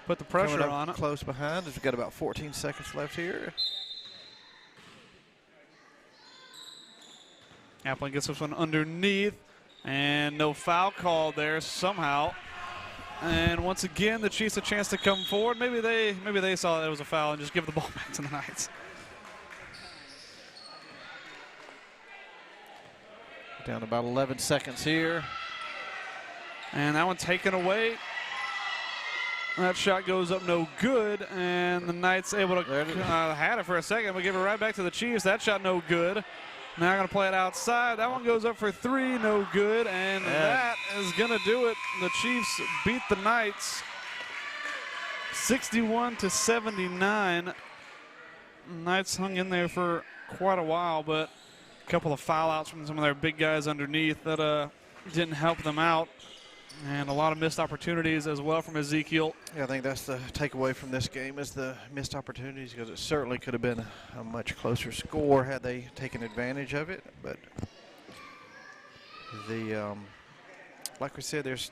put the pressure on it. Close behind. We've got about 14 seconds left here. Applin gets this one underneath, and no foul called there somehow. And once again, the Chiefs a chance to come forward. Maybe they saw that it was a foul and just give the ball back to the Knights. Down to about 11 seconds here. And that one taken away. That shot goes up no good, and the Knights able to had it for a second, but give it right back to the Chiefs. That shot no good. Now going to play it outside. That one goes up for three, no good, and that is going to do it. The Chiefs beat the Knights 61-79. Knights hung in there for quite a while, but a couple of foul outs from some of their big guys underneath that didn't help them out. And a lot of missed opportunities as well from Ezekiel. Yeah, I think that's the takeaway from this game is the missed opportunities, because it certainly could have been a much closer score had they taken advantage of it. But like we said, there's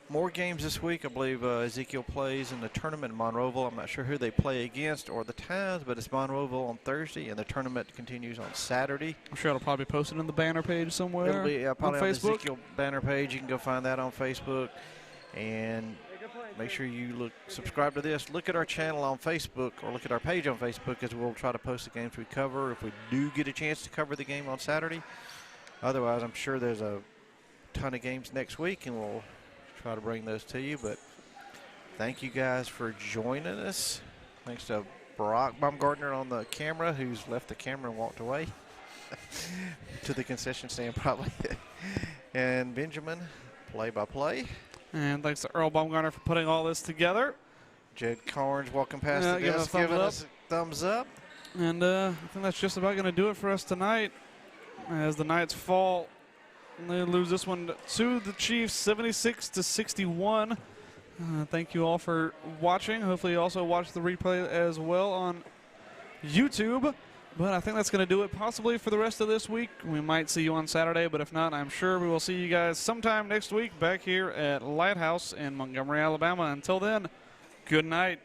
more games this week. I believe Ezekiel plays in the tournament in Monroeville. I'm not sure who they play against or the times, but it's Monroeville on Thursday, and the tournament continues on Saturday. I'm sure it'll probably be posted on the banner page somewhere. It'll be probably on the Facebook. Ezekiel banner page. You can go find that on Facebook. And make sure you subscribe to this. Look at our channel on Facebook, or look at our page on Facebook, as we'll try to post the games we cover if we do get a chance to cover the game on Saturday. Otherwise, I'm sure there's a ton of games next week, and we'll try to bring those to you. But thank you guys for joining us. Thanks to Brock Baumgartner on the camera, who's left the camera and walked away to the concession stand probably. And Benjamin, play-by-play. And thanks to Earl Baumgartner for putting all this together. Jed Carnes walking past the desk, giving us a thumbs up. And I think that's just about going to do it for us tonight, as the Knights fall. And they lose this one to the Chiefs, 76-61. Thank you all for watching. Hopefully you also watch the replay as well on YouTube. But I think that's going to do it possibly for the rest of this week. We might see you on Saturday, but if not, I'm sure we will see you guys sometime next week back here at Lighthouse in Montgomery, Alabama. Until then, good night.